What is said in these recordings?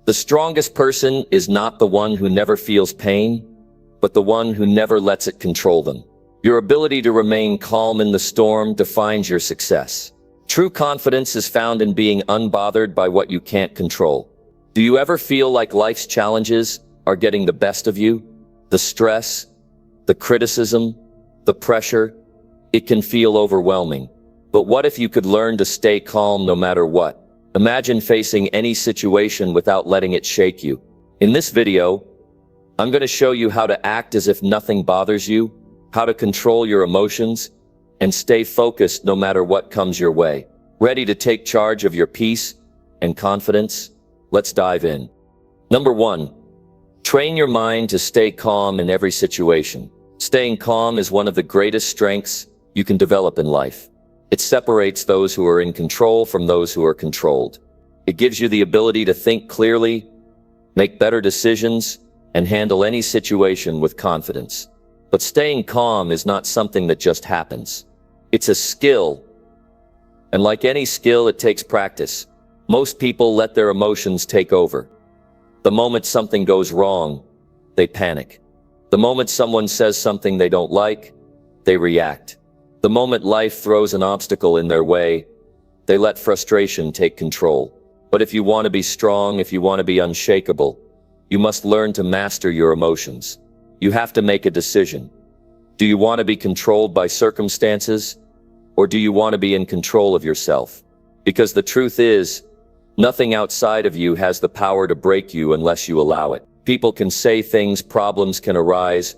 The strongest person is not the one who never feels pain, but the one who never lets it control them. Your ability to remain calm in the storm defines your success. True confidence is found in being unbothered by what you can't control. Do you ever feel like life's challenges are getting the best of you? The stress, the criticism, the pressure, it can feel overwhelming. But what if you could learn to stay calm no matter what? Imagine facing any situation without letting it shake you. In this video, I'm going to show you how to act as if nothing bothers you, how to control your emotions, and stay focused no matter what comes your way. Ready to take charge of your peace and confidence? Let's dive in. Number 1, train your mind to stay calm in every situation. Staying calm is one of the greatest strengths you can develop in life. It separates those who are in control from those who are controlled. It gives you the ability to think clearly, make better decisions, and handle any situation with confidence. But staying calm is not something that just happens. It's a skill. And like any skill, it takes practice. Most people let their emotions take over. The moment something goes wrong, they panic. The moment someone says something they don't like, they react. The moment life throws an obstacle in their way, they let frustration take control. But if you want to be strong, if you want to be unshakable, you must learn to master your emotions. You have to make a decision. Do you want to be controlled by circumstances, or do you want to be in control of yourself? Because the truth is, nothing outside of you has the power to break you unless you allow it. People can say things, problems can arise,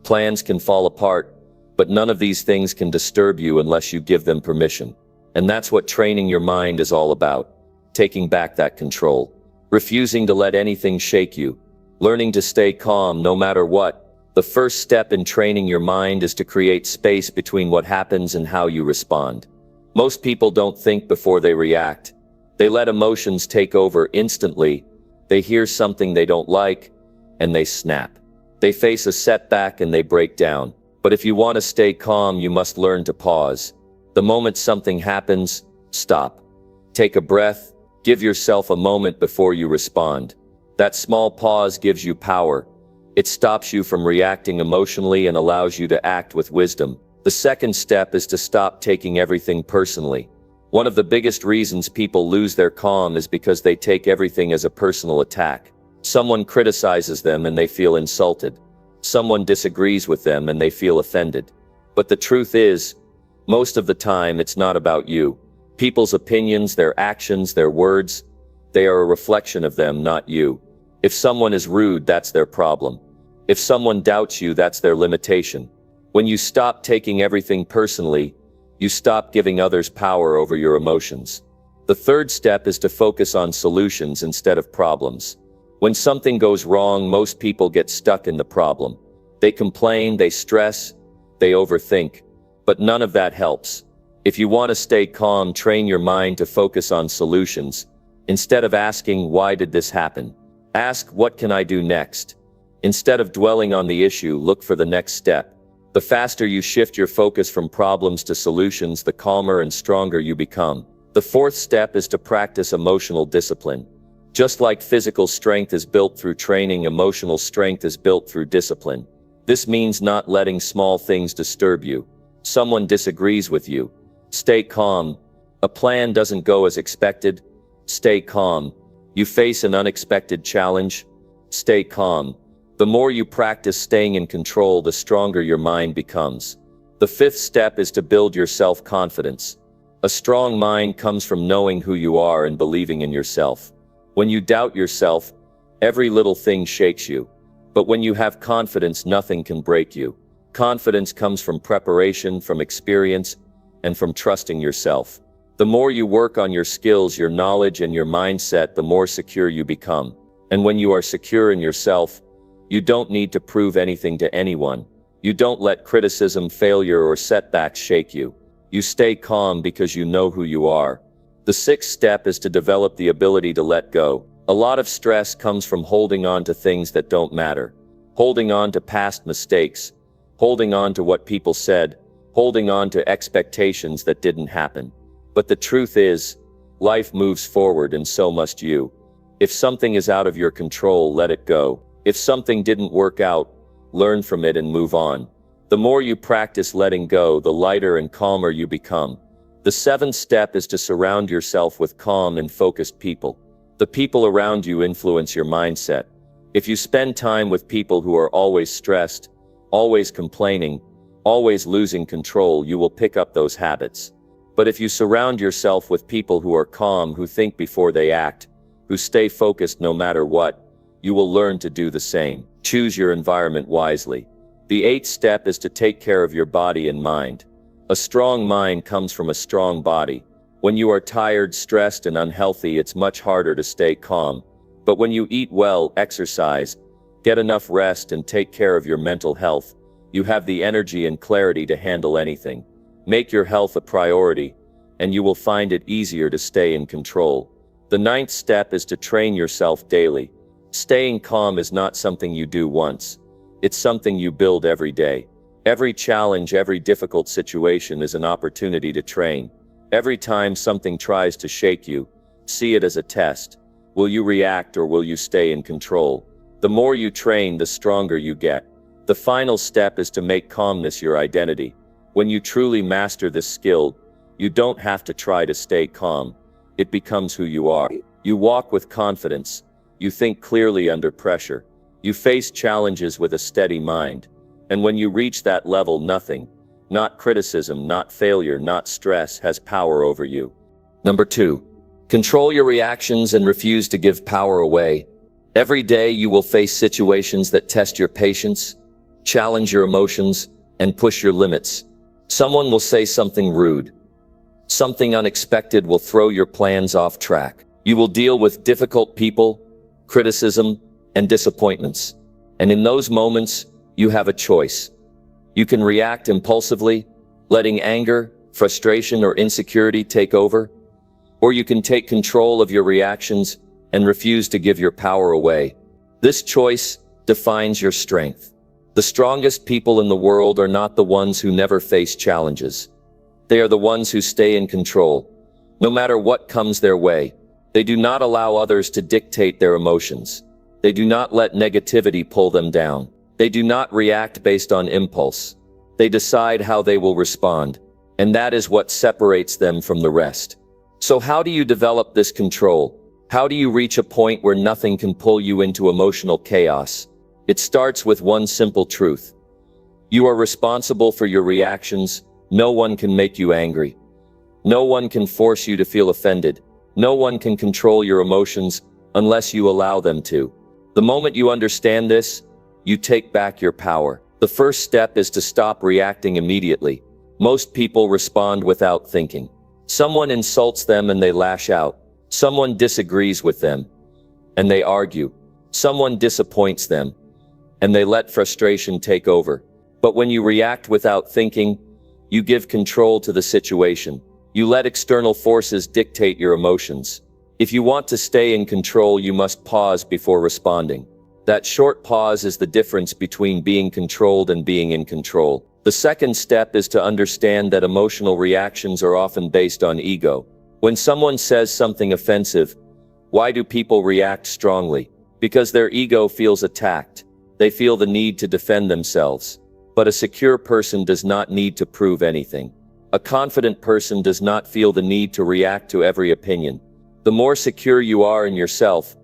plans can fall apart, but none of these things can disturb you unless you give them permission. And that's what training your mind is all about. Taking back that control. Refusing to let anything shake you. Learning to stay calm no matter what. The first step in training your mind is to create space between what happens and how you respond. Most people don't think before they react. They let emotions take over instantly. They hear something they don't like, and they snap. They face a setback and they break down. But if you want to stay calm, you must learn to pause. The moment something happens, stop. Take a breath, give yourself a moment before you respond. That small pause gives you power. It stops you from reacting emotionally and allows you to act with wisdom. The second step is to stop taking everything personally. One of the biggest reasons people lose their calm is because they take everything as a personal attack. Someone criticizes them and they feel insulted. Someone disagrees with them and they feel offended. But the truth is, most of the time it's not about you. People's opinions, their actions, their words, they are a reflection of them, not you. If someone is rude, that's their problem. If someone doubts you, that's their limitation. When you stop taking everything personally, you stop giving others power over your emotions. The third step is to focus on solutions instead of problems. When something goes wrong, most people get stuck in the problem. They complain, they stress, they overthink. But none of that helps. If you want to stay calm, train your mind to focus on solutions. Instead of asking, why did this happen? Ask, what can I do next? Instead of dwelling on the issue, look for the next step. The faster you shift your focus from problems to solutions, the calmer and stronger you become. The fourth step is to practice emotional discipline. Just like physical strength is built through training, emotional strength is built through discipline. This means not letting small things disturb you. Someone disagrees with you. Stay calm. A plan doesn't go as expected. Stay calm. You face an unexpected challenge. Stay calm. The more you practice staying in control, the stronger your mind becomes. The fifth step is to build your self-confidence. A strong mind comes from knowing who you are and believing in yourself. When you doubt yourself, every little thing shakes you. But when you have confidence, nothing can break you. Confidence comes from preparation, from experience, and from trusting yourself. The more you work on your skills, your knowledge, and your mindset, the more secure you become. And when you are secure in yourself, you don't need to prove anything to anyone. You don't let criticism, failure, or setbacks shake you. You stay calm because you know who you are. The sixth step is to develop the ability to let go. A lot of stress comes from holding on to things that don't matter. Holding on to past mistakes. Holding on to what people said. Holding on to expectations that didn't happen. But the truth is, life moves forward and so must you. If something is out of your control, let it go. If something didn't work out, learn from it and move on. The more you practice letting go, the lighter and calmer you become. The seventh step is to surround yourself with calm and focused people. The people around you influence your mindset. If you spend time with people who are always stressed, always complaining, always losing control, you will pick up those habits. But if you surround yourself with people who are calm, who think before they act, who stay focused no matter what, you will learn to do the same. Choose your environment wisely. The eighth step is to take care of your body and mind. A strong mind comes from a strong body. When you are tired, stressed, and unhealthy, it's much harder to stay calm. But when you eat well, exercise, get enough rest, and take care of your mental health, you have the energy and clarity to handle anything. Make your health a priority, and you will find it easier to stay in control. The ninth step is to train yourself daily. Staying calm is not something you do once. It's something you build every day. Every challenge, every difficult situation is an opportunity to train. Every time something tries to shake you, see it as a test. Will you react or will you stay in control? The more you train, the stronger you get. The final step is to make calmness your identity. When you truly master this skill, you don't have to try to stay calm. It becomes who you are. You walk with confidence. You think clearly under pressure. You face challenges with a steady mind. And when you reach that level, nothing, not criticism, not failure, not stress, has power over you. Number 2. Control your reactions and refuse to give power away. Every day you will face situations that test your patience, challenge your emotions, and push your limits. Someone will say something rude. Something unexpected will throw your plans off track. You will deal with difficult people, criticism, and disappointments. And in those moments, you have a choice. You can react impulsively, letting anger, frustration, or insecurity take over, or you can take control of your reactions and refuse to give your power away. This choice defines your strength. The strongest people in the world are not the ones who never face challenges. They are the ones who stay in control. No matter what comes their way, they do not allow others to dictate their emotions. They do not let negativity pull them down. They do not react based on impulse. They decide how they will respond, and that is what separates them from the rest. So how do you develop this control? How do you reach a point where nothing can pull you into emotional chaos? It starts with one simple truth. You are responsible for your reactions. No one can make you angry. No one can force you to feel offended. No one can control your emotions unless you allow them to. The moment you understand this, you take back your power. The first step is to stop reacting immediately. Most people respond without thinking. Someone insults them and they lash out. Someone disagrees with them and they argue. Someone disappoints them and they let frustration take over. But when you react without thinking, you give control to the situation. You let external forces dictate your emotions. If you want to stay in control, you must pause before responding. That short pause is the difference between being controlled and being in control. The second step is to understand that emotional reactions are often based on ego. When someone says something offensive, why do people react strongly? Because their ego feels attacked. They feel the need to defend themselves. But a secure person does not need to prove anything. A confident person does not feel the need to react to every opinion. The more secure you are in yourself,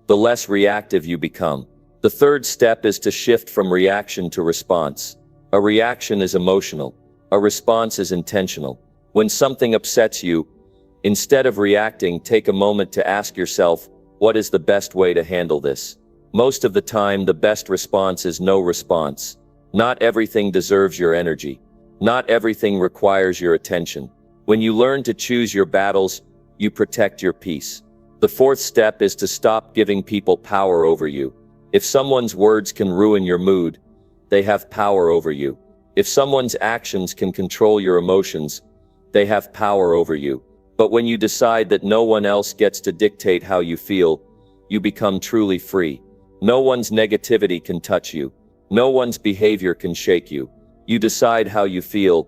the less reactive you become. The third step is to shift from reaction to response. A reaction is emotional. A response is intentional. When something upsets you, instead of reacting, take a moment to ask yourself, what is the best way to handle this? Most of the time, the best response is no response. Not everything deserves your energy. Not everything requires your attention. When you learn to choose your battles, you protect your peace. The fourth step is to stop giving people power over you. If someone's words can ruin your mood, they have power over you. If someone's actions can control your emotions, they have power over you. But when you decide that no one else gets to dictate how you feel, you become truly free. No one's negativity can touch you. No one's behavior can shake you. You decide how you feel,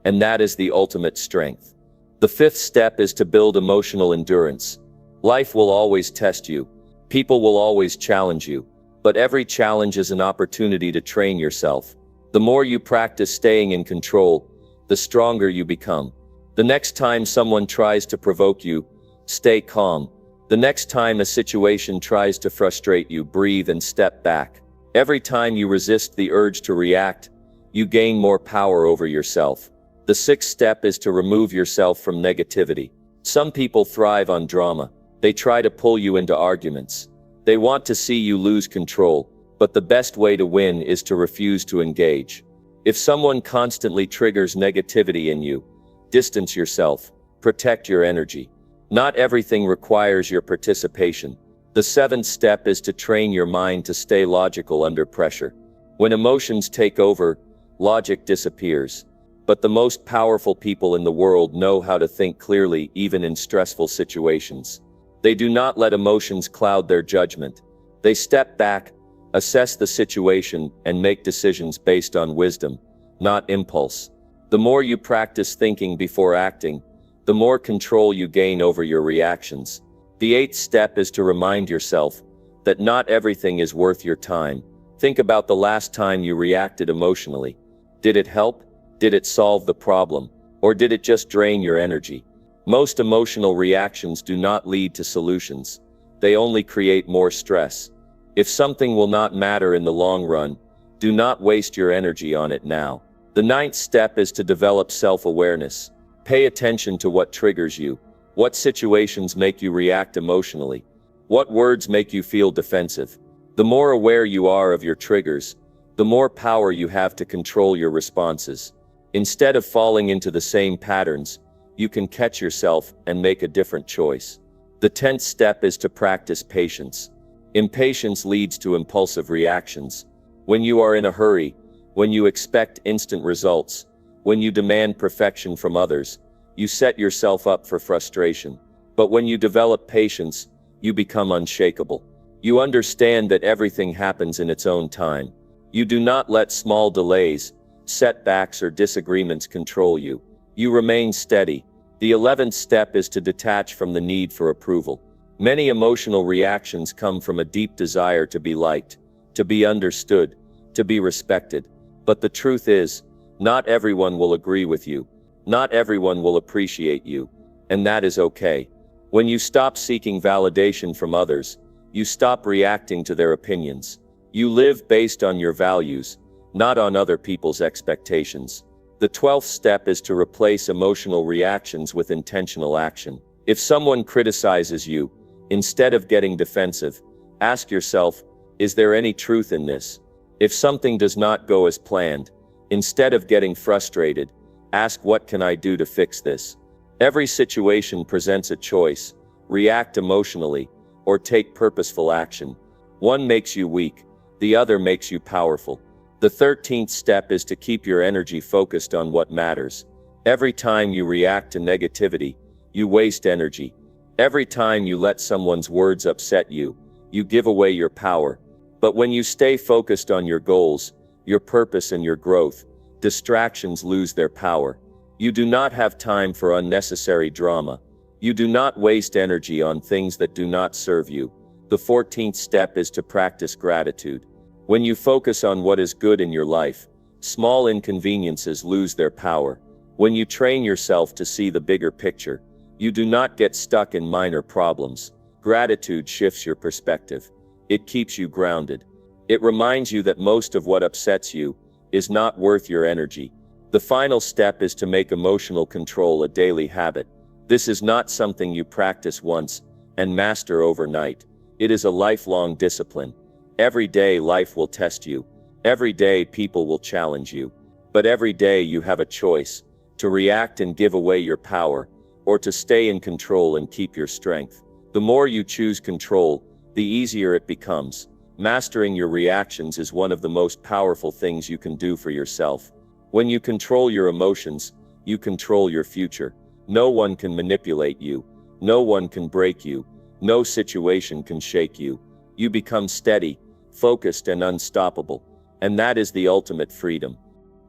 and that is the ultimate strength. The fifth step is to build emotional endurance. Life will always test you. People will always challenge you, but every challenge is an opportunity to train yourself. The more you practice staying in control, the stronger you become. The next time someone tries to provoke you, stay calm. The next time a situation tries to frustrate you, breathe and step back. Every time you resist the urge to react, you gain more power over yourself. The sixth step is to remove yourself from negativity. Some people thrive on drama. They try to pull you into arguments. They want to see you lose control, but the best way to win is to refuse to engage. If someone constantly triggers negativity in you, distance yourself. Protect your energy. Not everything requires your participation. The seventh step is to train your mind to stay logical under pressure. When emotions take over, logic disappears. But the most powerful people in the world know how to think clearly even in stressful situations. They do not let emotions cloud their judgment. They step back, assess the situation, and make decisions based on wisdom, not impulse. The more you practice thinking before acting, the more control you gain over your reactions. The eighth step is to remind yourself that not everything is worth your time. Think about the last time you reacted emotionally. Did it help? Did it solve the problem? Or did it just drain your energy? Most emotional reactions do not lead to solutions. They only create more stress. If something will not matter in the long run, do not waste your energy on it now. The ninth step is to develop self-awareness. Pay attention to what triggers you. What situations make you react emotionally? What words make you feel defensive? The more aware you are of your triggers, the more power you have to control your responses. Instead of falling into the same patterns, you can catch yourself and make a different choice. The 10th step is to practice patience. Impatience leads to impulsive reactions. When you are in a hurry, when you expect instant results, when you demand perfection from others, you set yourself up for frustration. But when you develop patience, you become unshakable. You understand that everything happens in its own time. You do not let small delays, setbacks, or disagreements control you. You remain steady. The 11th step is to detach from the need for approval. Many emotional reactions come from a deep desire to be liked, to be understood, to be respected. But the truth is, not everyone will agree with you. Not everyone will appreciate you. And that is okay. When you stop seeking validation from others, you stop reacting to their opinions. You live based on your values, not on other people's expectations. The 12th step is to replace emotional reactions with intentional action. If someone criticizes you, instead of getting defensive, ask yourself, is there any truth in this? If something does not go as planned, instead of getting frustrated, ask, what can I do to fix this? Every situation presents a choice: react emotionally, or take purposeful action. One makes you weak, the other makes you powerful. The 13th step is to keep your energy focused on what matters. Every time you react to negativity, you waste energy. Every time you let someone's words upset you, you give away your power. But when you stay focused on your goals, your purpose, and your growth, distractions lose their power. You do not have time for unnecessary drama. You do not waste energy on things that do not serve you. The 14th step is to practice gratitude. When you focus on what is good in your life, small inconveniences lose their power. When you train yourself to see the bigger picture, you do not get stuck in minor problems. Gratitude shifts your perspective. It keeps you grounded. It reminds you that most of what upsets you is not worth your energy. The final step is to make emotional control a daily habit. This is not something you practice once and master overnight. It is a lifelong discipline. Every day life will test you. Every day people will challenge you. But every day you have a choice: to react and give away your power, or to stay in control and keep your strength. The more you choose control, the easier it becomes. Mastering your reactions is one of the most powerful things you can do for yourself. When you control your emotions, you control your future. No one can manipulate you. No one can break you. No situation can shake you. You become steady, focused, and unstoppable. And that is the ultimate freedom.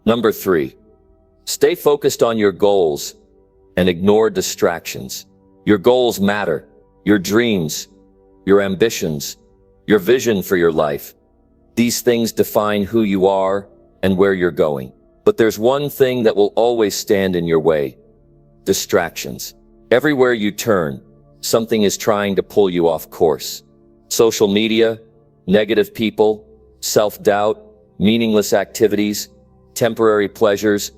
Number 3. Stay focused on your goals and ignore distractions. Your goals matter. Your dreams, your ambitions, your vision for your life. These things define who you are and where you're going. But there's one thing that will always stand in your way: distractions. Everywhere you turn, something is trying to pull you off course. Social media, negative people, self-doubt, meaningless activities, temporary pleasures.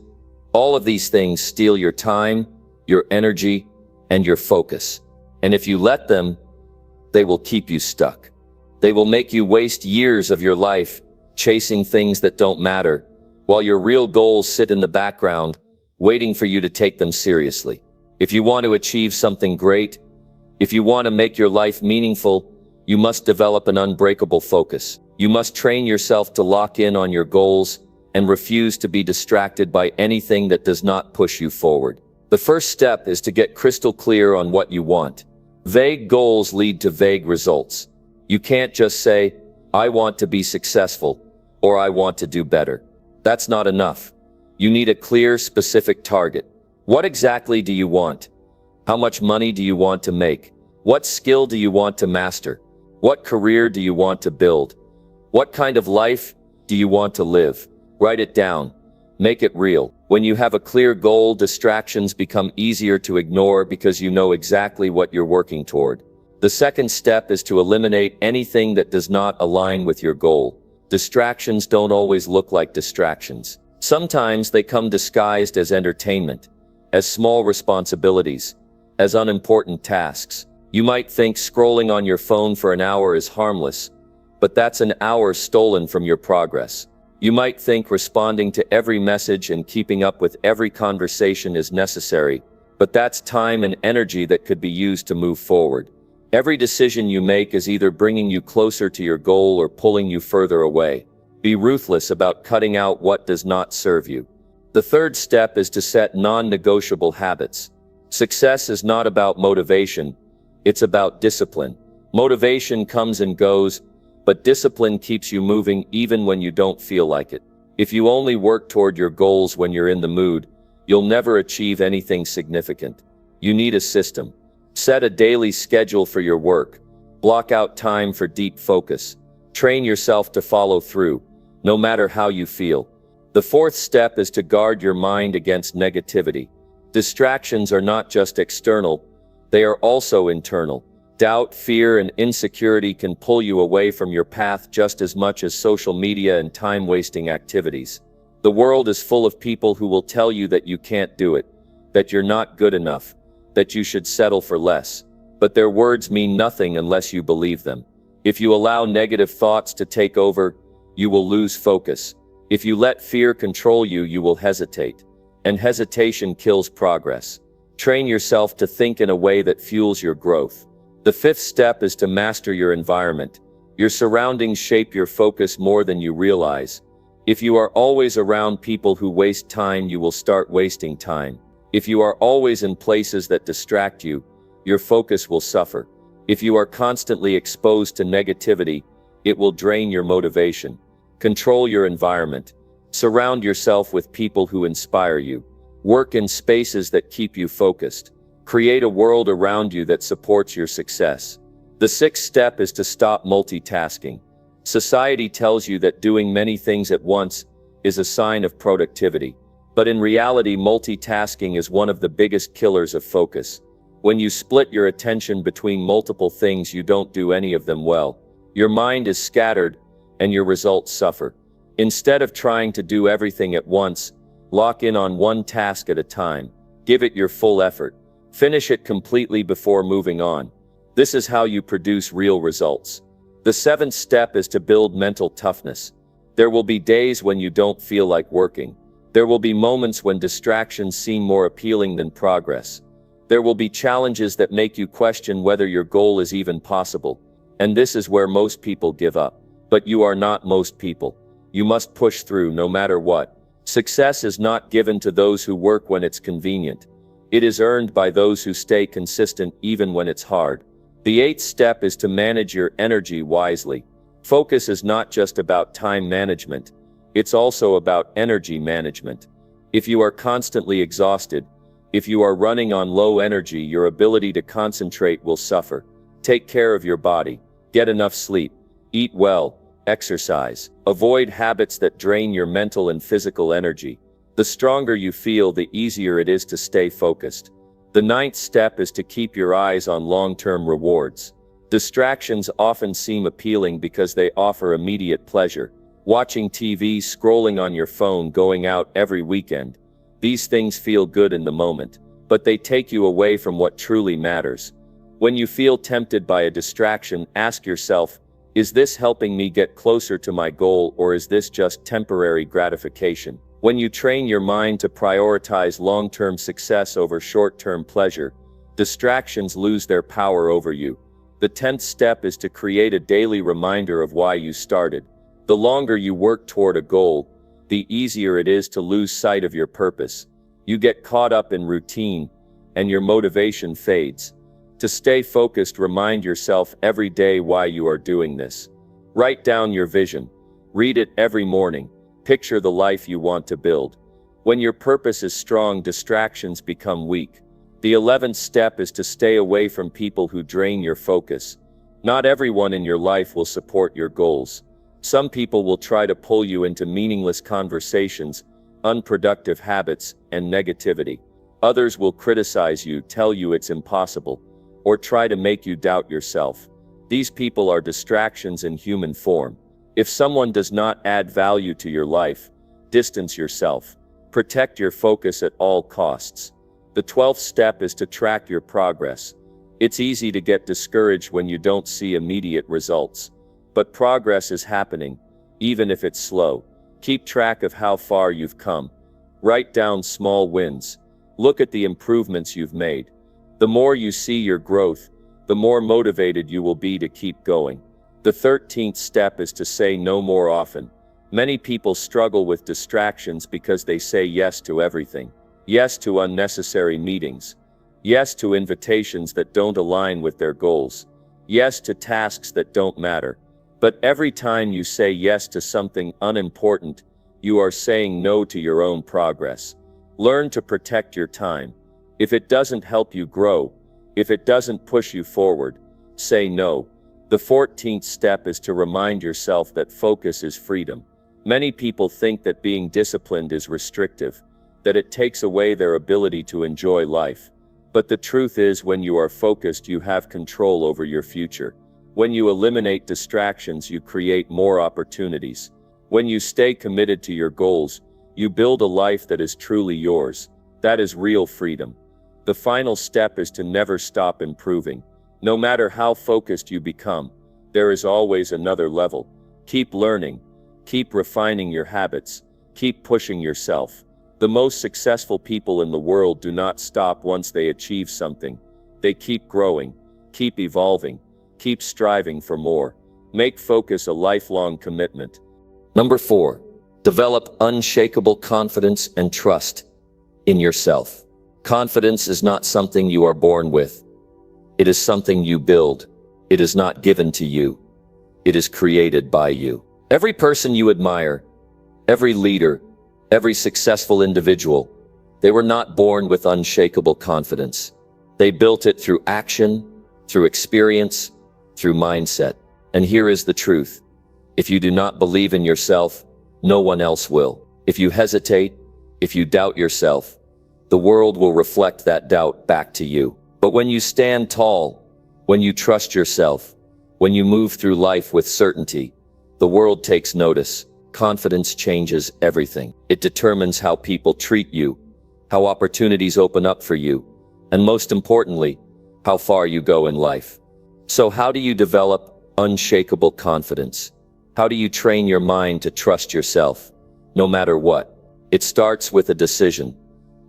All of these things steal your time, your energy, and your focus. And if you let them, they will keep you stuck. They will make you waste years of your life chasing things that don't matter, while your real goals sit in the background, waiting for you to take them seriously. If you want to achieve something great, if you want to make your life meaningful, you must develop an unbreakable focus. You must train yourself to lock in on your goals and refuse to be distracted by anything that does not push you forward. The first step is to get crystal clear on what you want. Vague goals lead to vague results. You can't just say, "I want to be successful," or "I want to do better." That's not enough. You need a clear, specific target. What exactly do you want? How much money do you want to make? What skill do you want to master? What career do you want to build? What kind of life do you want to live? Write it down. Make it real. When you have a clear goal, distractions become easier to ignore because you know exactly what you're working toward. The second step is to eliminate anything that does not align with your goal. Distractions don't always look like distractions. Sometimes they come disguised as entertainment, as small responsibilities, as unimportant tasks. You might think scrolling on your phone for an hour is harmless, but that's an hour stolen from your progress. You might think responding to every message and keeping up with every conversation is necessary, but that's time and energy that could be used to move forward. Every decision you make is either bringing you closer to your goal or pulling you further away. Be ruthless about cutting out what does not serve you. The third step is to set non-negotiable habits. Success is not about motivation, it's about discipline. Motivation comes and goes, but discipline keeps you moving even when you don't feel like it. If you only work toward your goals when you're in the mood, you'll never achieve anything significant. You need a system. Set a daily schedule for your work. Block out time for deep focus. Train yourself to follow through, no matter how you feel. The fourth step is to guard your mind against negativity. Distractions are not just external, they are also internal. Doubt, fear, and insecurity can pull you away from your path just as much as social media and time-wasting activities. The world is full of people who will tell you that you can't do it, that you're not good enough, that you should settle for less. But their words mean nothing unless you believe them. If you allow negative thoughts to take over, you will lose focus. If you let fear control you, you will hesitate. And hesitation kills progress. Train yourself to think in a way that fuels your growth. The fifth step is to master your environment. Your surroundings shape your focus more than you realize. If you are always around people who waste time, you will start wasting time. If you are always in places that distract you, your focus will suffer. If you are constantly exposed to negativity, it will drain your motivation. Control your environment. Surround yourself with people who inspire you. Work in spaces that keep you focused. Create a world around you that supports your success. The sixth step is to stop multitasking. Society tells you that doing many things at once is a sign of productivity. But in reality, multitasking is one of the biggest killers of focus. When you split your attention between multiple things, you don't do any of them well. Your mind is scattered, and your results suffer. Instead of trying to do everything at once, lock in on one task at a time. Give it your full effort. Finish it completely before moving on. This is how you produce real results. The seventh step is to build mental toughness. There will be days when you don't feel like working. There will be moments when distractions seem more appealing than progress. There will be challenges that make you question whether your goal is even possible. And this is where most people give up. But you are not most people. You must push through no matter what. Success is not given to those who work when it's convenient. It is earned by those who stay consistent even when it's hard. The eighth step is to manage your energy wisely. Focus is not just about time management. It's also about energy management. If you are constantly exhausted, if you are running on low energy, your ability to concentrate will suffer. Take care of your body. Get enough sleep. Eat well. Exercise. Avoid habits that drain your mental and physical energy. The stronger you feel, the easier it is to stay focused. The ninth step is to keep your eyes on long-term rewards. Distractions often seem appealing because they offer immediate pleasure. Watching TV, scrolling on your phone, going out every weekend. These things feel good in the moment, but they take you away from what truly matters. When you feel tempted by a distraction, ask yourself, is this helping me get closer to my goal, or is this just temporary gratification? When you train your mind to prioritize long-term success over short-term pleasure, distractions lose their power over you. The 10th step is to create a daily reminder of why you started. The longer you work toward a goal, the easier it is to lose sight of your purpose. You get caught up in routine, and your motivation fades. To stay focused, remind yourself every day why you are doing this. Write down your vision. Read it every morning. Picture the life you want to build. When your purpose is strong, distractions become weak. The 11th step is to stay away from people who drain your focus. Not everyone in your life will support your goals. Some people will try to pull you into meaningless conversations, unproductive habits, and negativity. Others will criticize you, tell you it's impossible, or try to make you doubt yourself. These people are distractions in human form. If someone does not add value to your life, distance yourself. Protect your focus at all costs. The 12th step is to track your progress. It's easy to get discouraged when you don't see immediate results. But progress is happening, even if it's slow. Keep track of how far you've come. Write down small wins. Look at the improvements you've made. The more you see your growth, the more motivated you will be to keep going. The 13th step is to say no more often. Many people struggle with distractions because they say yes to everything. Yes to unnecessary meetings. Yes to invitations that don't align with their goals. Yes to tasks that don't matter. But every time you say yes to something unimportant, you are saying no to your own progress. Learn to protect your time. If it doesn't help you grow, if it doesn't push you forward, say no. The 14th step is to remind yourself that focus is freedom. Many people think that being disciplined is restrictive, that it takes away their ability to enjoy life. But the truth is, when you are focused, you have control over your future. When you eliminate distractions, you create more opportunities. When you stay committed to your goals, you build a life that is truly yours. That is real freedom. The final step is to never stop improving. No matter how focused you become, there is always another level. Keep learning. Keep refining your habits. Keep pushing yourself. The most successful people in the world do not stop once they achieve something. They keep growing, keep evolving, keep striving for more. Make focus a lifelong commitment. Number 4, develop unshakable confidence and trust in yourself. Confidence is not something you are born with. It is something you build. It is not given to you. It is created by you. Every person you admire, every leader, every successful individual, they were not born with unshakable confidence. They built it through action, through experience, through mindset. And here is the truth. If you do not believe in yourself, no one else will. If you hesitate, if you doubt yourself, the world will reflect that doubt back to you. But when you stand tall, when you trust yourself, when you move through life with certainty, the world takes notice. Confidence changes everything. It determines how people treat you, how opportunities open up for you, and most importantly, how far you go in life. So how do you develop unshakable confidence? How do you train your mind to trust yourself, no matter what? It starts with a decision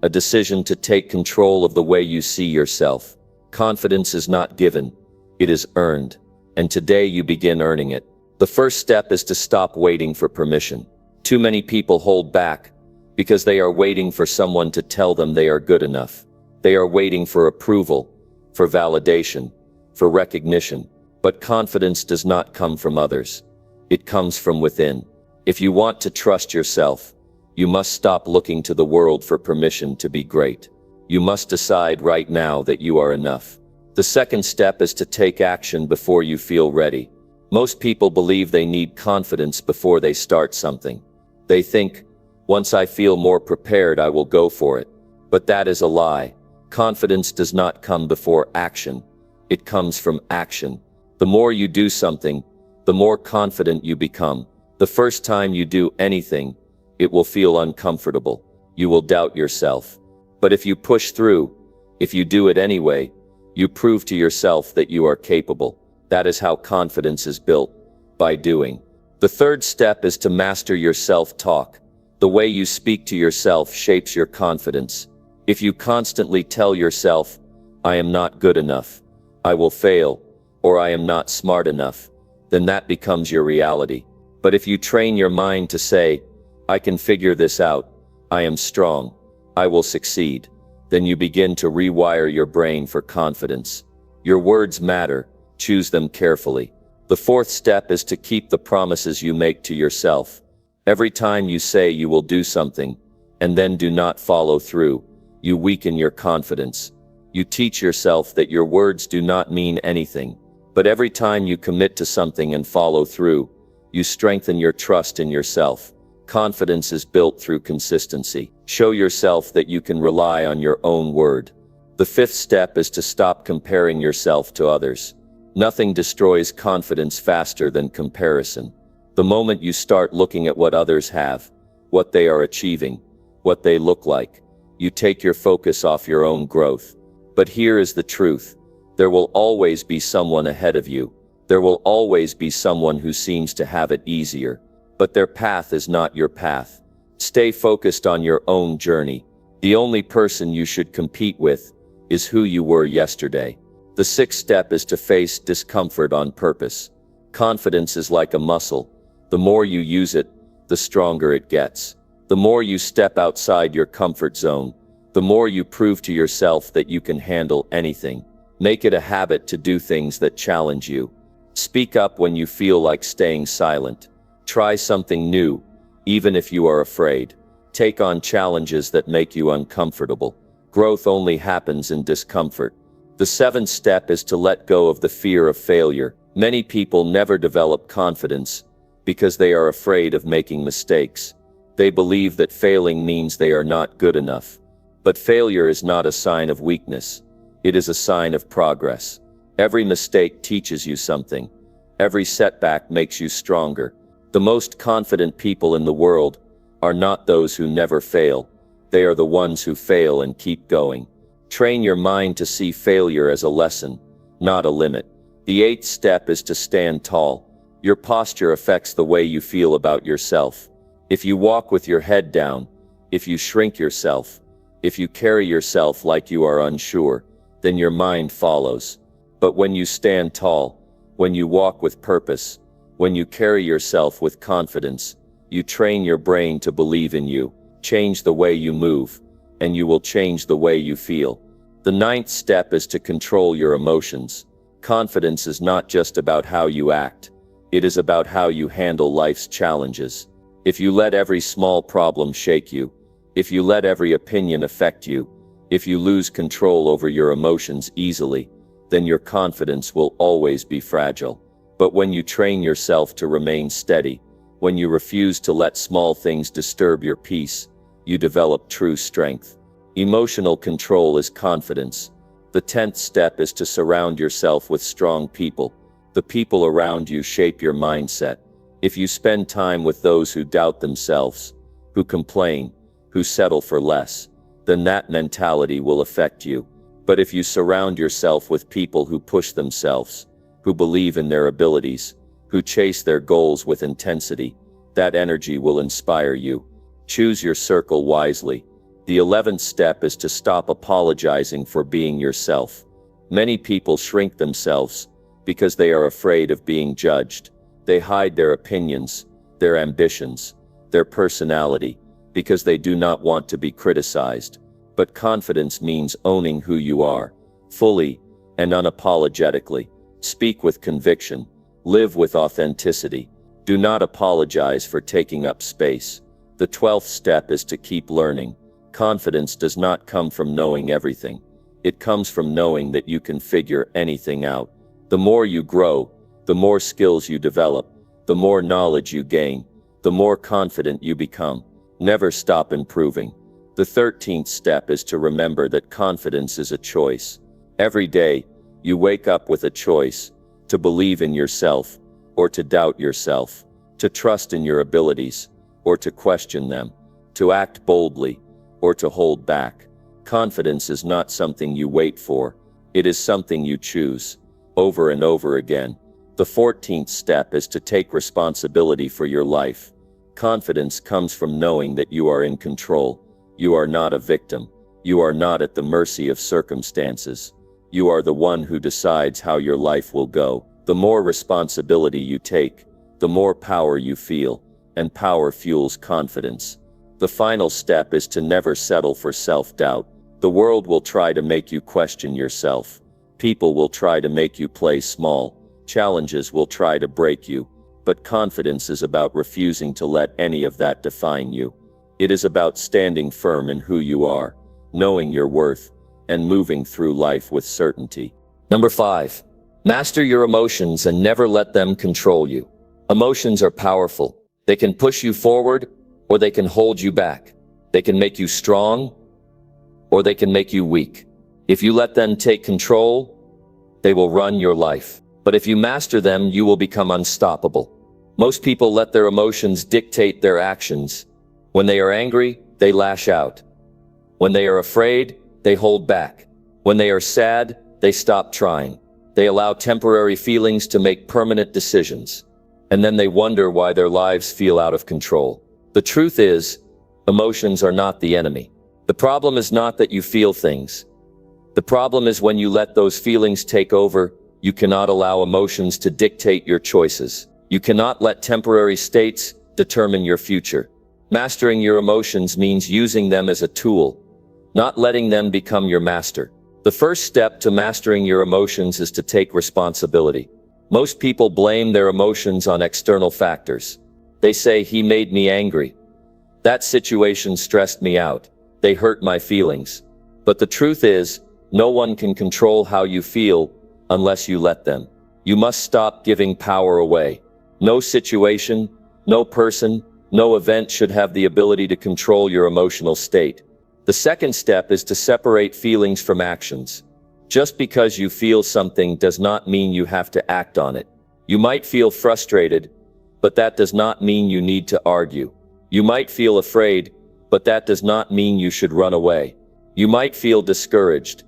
to take control of the way you see yourself. Confidence is not given, it is earned. And today you begin earning it. The first step is to stop waiting for permission. Too many people hold back because they are waiting for someone to tell them they are good enough. They are waiting for approval, for validation, for recognition. But confidence does not come from others. It comes from within. If you want to trust yourself, you must stop looking to the world for permission to be great. You must decide right now that you are enough. The second step is to take action before you feel ready. Most people believe they need confidence before they start something. They think, once I feel more prepared, I will go for it. But that is a lie. Confidence does not come before action. It comes from action. The more you do something, the more confident you become. The first time you do anything, it will feel uncomfortable. You will doubt yourself. But if you push through, if you do it anyway, you prove to yourself that you are capable. That is how confidence is built, by doing. The third step is to master your self-talk. The way you speak to yourself shapes your confidence. If you constantly tell yourself, I am not good enough, I will fail, or I am not smart enough, then that becomes your reality. But if you train your mind to say, I can figure this out, I am strong, I will succeed, then you begin to rewire your brain for confidence. Your words matter, choose them carefully. The fourth step is to keep the promises you make to yourself. Every time you say you will do something, and then do not follow through, you weaken your confidence. You teach yourself that your words do not mean anything. But every time you commit to something and follow through, you strengthen your trust in yourself. Confidence is built through consistency. Show yourself that you can rely on your own word. The fifth step is to stop comparing yourself to others. Nothing destroys confidence faster than comparison. The moment you start looking at what others have, what they are achieving, what they look like, you take your focus off your own growth. But here is the truth. There will always be someone ahead of you. There will always be someone who seems to have it easier. But their path is not your path. Stay focused on your own journey. The only person you should compete with is who you were yesterday. The sixth step is to face discomfort on purpose. Confidence is like a muscle. The more you use it, the stronger it gets. The more you step outside your comfort zone, the more you prove to yourself that you can handle anything. Make it a habit to do things that challenge you. Speak up when you feel like staying silent. Try something new, even if you are afraid. Take on challenges that make you uncomfortable. Growth only happens in discomfort. The seventh step is to let go of the fear of failure. Many people never develop confidence because they are afraid of making mistakes. They believe that failing means they are not good enough. But failure is not a sign of weakness. It is a sign of progress. Every mistake teaches you something. Every setback makes you stronger. The most confident people in the world are not those who never fail. They are the ones who fail and keep going. Train your mind to see failure as a lesson, not a limit. The eighth step is to stand tall. Your posture affects the way you feel about yourself. If you walk with your head down, if you shrink yourself, if you carry yourself like you are unsure, then your mind follows. But when you stand tall, when you walk with purpose, when you carry yourself with confidence, you train your brain to believe in you. Change the way you move, and you will change the way you feel. The ninth step is to control your emotions. Confidence is not just about how you act. It is about how you handle life's challenges. If you let every small problem shake you, if you let every opinion affect you, if you lose control over your emotions easily, then your confidence will always be fragile. But when you train yourself to remain steady, when you refuse to let small things disturb your peace, you develop true strength. Emotional control is confidence. The 10th step is to surround yourself with strong people. The people around you shape your mindset. If you spend time with those who doubt themselves, who complain, who settle for less, then that mentality will affect you. But if you surround yourself with people who push themselves, who believe in their abilities, who chase their goals with intensity, that energy will inspire you. Choose your circle wisely. The 11th step is to stop apologizing for being yourself. Many people shrink themselves because they are afraid of being judged. They hide their opinions, their ambitions, their personality, because they do not want to be criticized. But confidence means owning who you are, fully and unapologetically. Speak with conviction. Live with authenticity. Do not apologize for taking up space. The 12th step is to keep learning. Confidence does not come from knowing everything. It comes from knowing that you can figure anything out. The more you grow, the more skills you develop, the more knowledge you gain, the more confident you become. Never stop improving. The 13th step is to remember that confidence is a choice. Every day, you wake up with a choice: to believe in yourself, or to doubt yourself, to trust in your abilities, or to question them, to act boldly, or to hold back. Confidence is not something you wait for. It is something you choose, over and over again. The 14th step is to take responsibility for your life. Confidence comes from knowing that you are in control. You are not a victim. You are not at the mercy of circumstances. You are the one who decides how your life will go. The more responsibility you take, the more power you feel, and power fuels confidence. The final step is to never settle for self-doubt. The world will try to make you question yourself. People will try to make you play small. Challenges will try to break you. But confidence is about refusing to let any of that define you. It is about standing firm in who you are, knowing your worth, and moving through life with certainty. Number 5. Master your emotions and never let them control you. Emotions are powerful. They can push you forward, or they can hold you back. They can make you strong, or they can make you weak. If you let them take control, they will run your life. But if you master them, you will become unstoppable. Most people let their emotions dictate their actions. When they are angry, they lash out. When they are afraid, they hold back. When they are sad, they stop trying. They allow temporary feelings to make permanent decisions. And then they wonder why their lives feel out of control. The truth is, emotions are not the enemy. The problem is not that you feel things. The problem is when you let those feelings take over. You cannot allow emotions to dictate your choices. You cannot let temporary states determine your future. Mastering your emotions means using them as a tool, not letting them become your master. The first step to mastering your emotions is to take responsibility. Most people blame their emotions on external factors. They say, "He made me angry. That situation stressed me out. They hurt my feelings." But the truth is, no one can control how you feel unless you let them. You must stop giving power away. No situation, no person, no event should have the ability to control your emotional state. The second step is to separate feelings from actions. Just because you feel something does not mean you have to act on it. You might feel frustrated, but that does not mean you need to argue. You might feel afraid, but that does not mean you should run away. You might feel discouraged,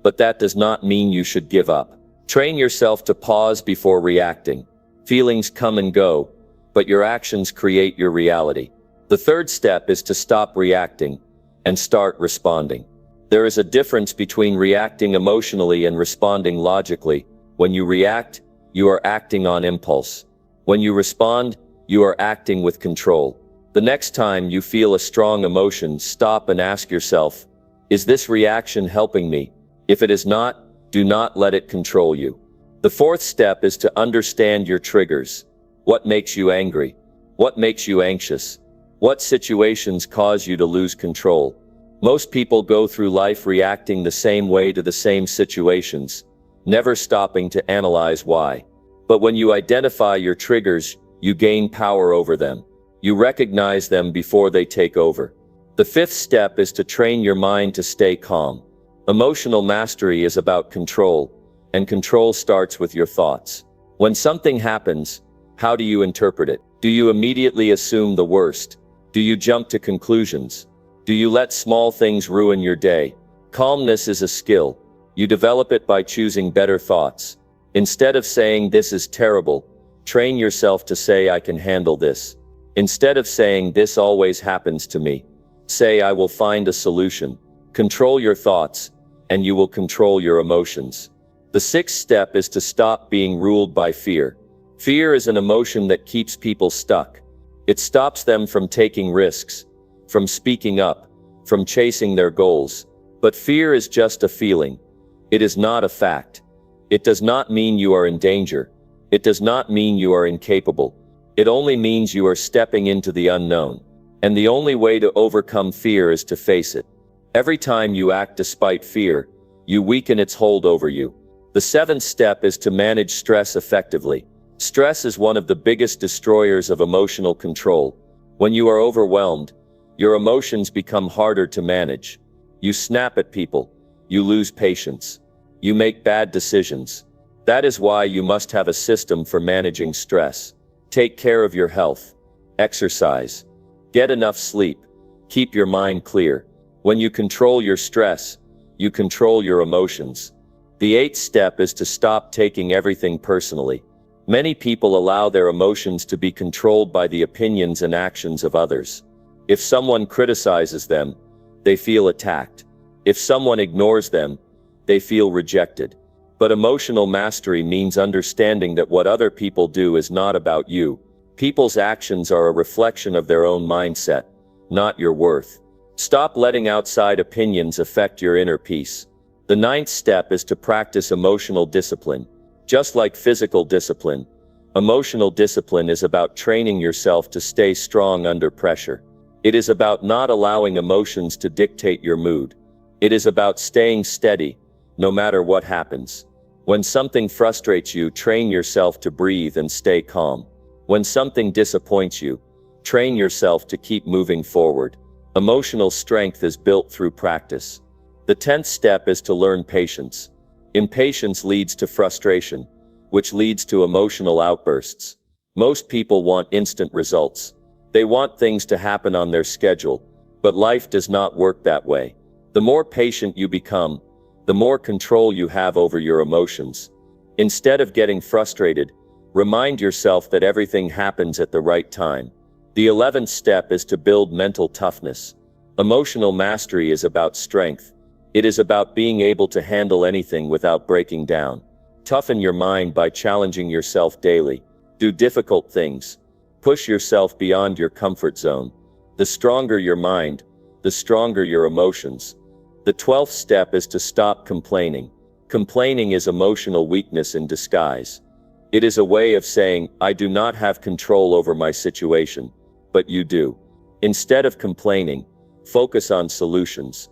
but that does not mean you should give up. Train yourself to pause before reacting. Feelings come and go, but your actions create your reality. The third step is to stop reacting and start responding. There is a difference between reacting emotionally and responding logically. When you react, you are acting on impulse. When you respond, you are acting with control. The next time you feel a strong emotion, stop and ask yourself, is this reaction helping me? If it is not, do not let it control you. The fourth step is to understand your triggers. What makes you angry? What makes you anxious? What situations cause you to lose control? Most people go through life reacting the same way to the same situations, never stopping to analyze why. But when you identify your triggers, you gain power over them. You recognize them before they take over. The fifth step is to train your mind to stay calm. Emotional mastery is about control, and control starts with your thoughts. When something happens, how do you interpret it? Do you immediately assume the worst? Do you jump to conclusions? Do you let small things ruin your day? Calmness is a skill. You develop it by choosing better thoughts. Instead of saying this is terrible, train yourself to say I can handle this. Instead of saying this always happens to me, say I will find a solution. Control your thoughts, and you will control your emotions. The sixth step is to stop being ruled by fear. Fear is an emotion that keeps people stuck. It stops them from taking risks, from speaking up, from chasing their goals. But fear is just a feeling. It is not a fact. It does not mean you are in danger. It does not mean you are incapable. It only means you are stepping into the unknown. And the only way to overcome fear is to face it. Every time you act despite fear, you weaken its hold over you. The seventh step is to manage stress effectively. Stress is one of the biggest destroyers of emotional control. When you are overwhelmed, your emotions become harder to manage. You snap at people. You lose patience. You make bad decisions. That is why you must have a system for managing stress. Take care of your health. Exercise. Get enough sleep. Keep your mind clear. When you control your stress, you control your emotions. The eighth step is to stop taking everything personally. Many people allow their emotions to be controlled by the opinions and actions of others. If someone criticizes them, they feel attacked. If someone ignores them, they feel rejected. But emotional mastery means understanding that what other people do is not about you. People's actions are a reflection of their own mindset, not your worth. Stop letting outside opinions affect your inner peace. The ninth step is to practice emotional discipline. Just like physical discipline, emotional discipline is about training yourself to stay strong under pressure. It is about not allowing emotions to dictate your mood. It is about staying steady, no matter what happens. When something frustrates you, train yourself to breathe and stay calm. When something disappoints you, train yourself to keep moving forward. Emotional strength is built through practice. The 10th step is to learn patience. Impatience leads to frustration, which leads to emotional outbursts. Most people want instant results. They want things to happen on their schedule, but life does not work that way. The more patient you become, the more control you have over your emotions. Instead of getting frustrated, remind yourself that everything happens at the right time. The 11th step is to build mental toughness. Emotional mastery is about strength. It is about being able to handle anything without breaking down. Toughen your mind by challenging yourself daily. Do difficult things. Push yourself beyond your comfort zone. The stronger your mind, the stronger your emotions. The 12th step is to stop complaining. Complaining is emotional weakness in disguise. It is a way of saying, I do not have control over my situation, but you do. Instead of complaining, focus on solutions.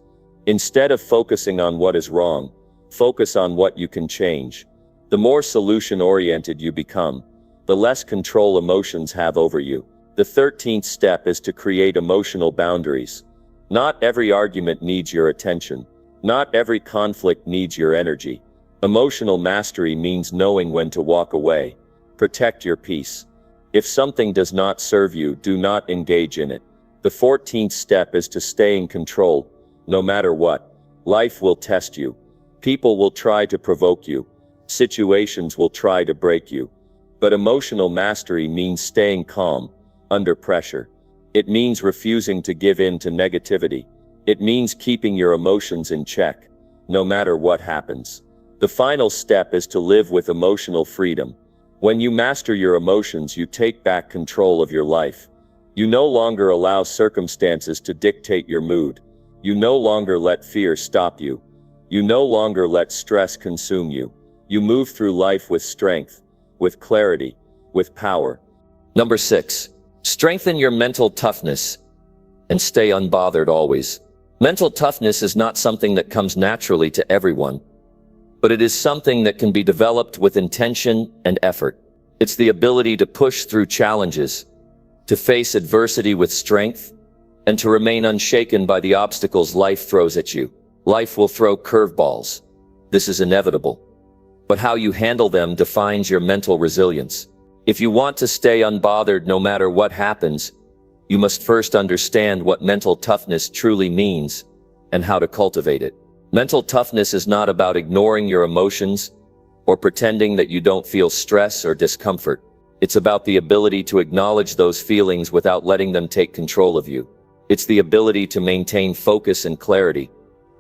Instead of focusing on what is wrong, focus on what you can change. The more solution-oriented you become, the less control emotions have over you. The 13th step is to create emotional boundaries. Not every argument needs your attention. Not every conflict needs your energy. Emotional mastery means knowing when to walk away. Protect your peace. If something does not serve you, do not engage in it. The 14th step is to stay in control, no matter what. Life will test you. People will try to provoke you. Situations will try to break you. But emotional mastery means staying calm, under pressure. It means refusing to give in to negativity. It means keeping your emotions in check, no matter what happens. The final step is to live with emotional freedom. When you master your emotions, you take back control of your life. You no longer allow circumstances to dictate your mood. You no longer let fear stop you. You no longer let stress consume you. You move through life with strength, with clarity, with power. Number 6. Strengthen your mental toughness and stay unbothered always. Mental toughness is not something that comes naturally to everyone, but it is something that can be developed with intention and effort. It's the ability to push through challenges, to face adversity with strength, and to remain unshaken by the obstacles life throws at you. Life will throw curveballs. This is inevitable. But how you handle them defines your mental resilience. If you want to stay unbothered no matter what happens, you must first understand what mental toughness truly means and how to cultivate it. Mental toughness is not about ignoring your emotions or pretending that you don't feel stress or discomfort. It's about the ability to acknowledge those feelings without letting them take control of you. It's the ability to maintain focus and clarity,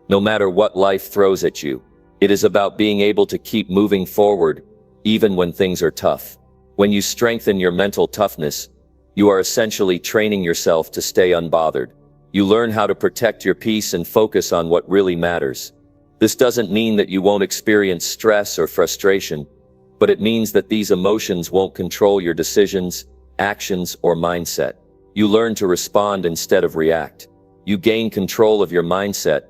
no matter what life throws at you. It is about being able to keep moving forward, even when things are tough. When you strengthen your mental toughness, you are essentially training yourself to stay unbothered. You learn how to protect your peace and focus on what really matters. This doesn't mean that you won't experience stress or frustration, but it means that these emotions won't control your decisions, actions, or mindset. You learn to respond instead of react. You gain control of your mindset,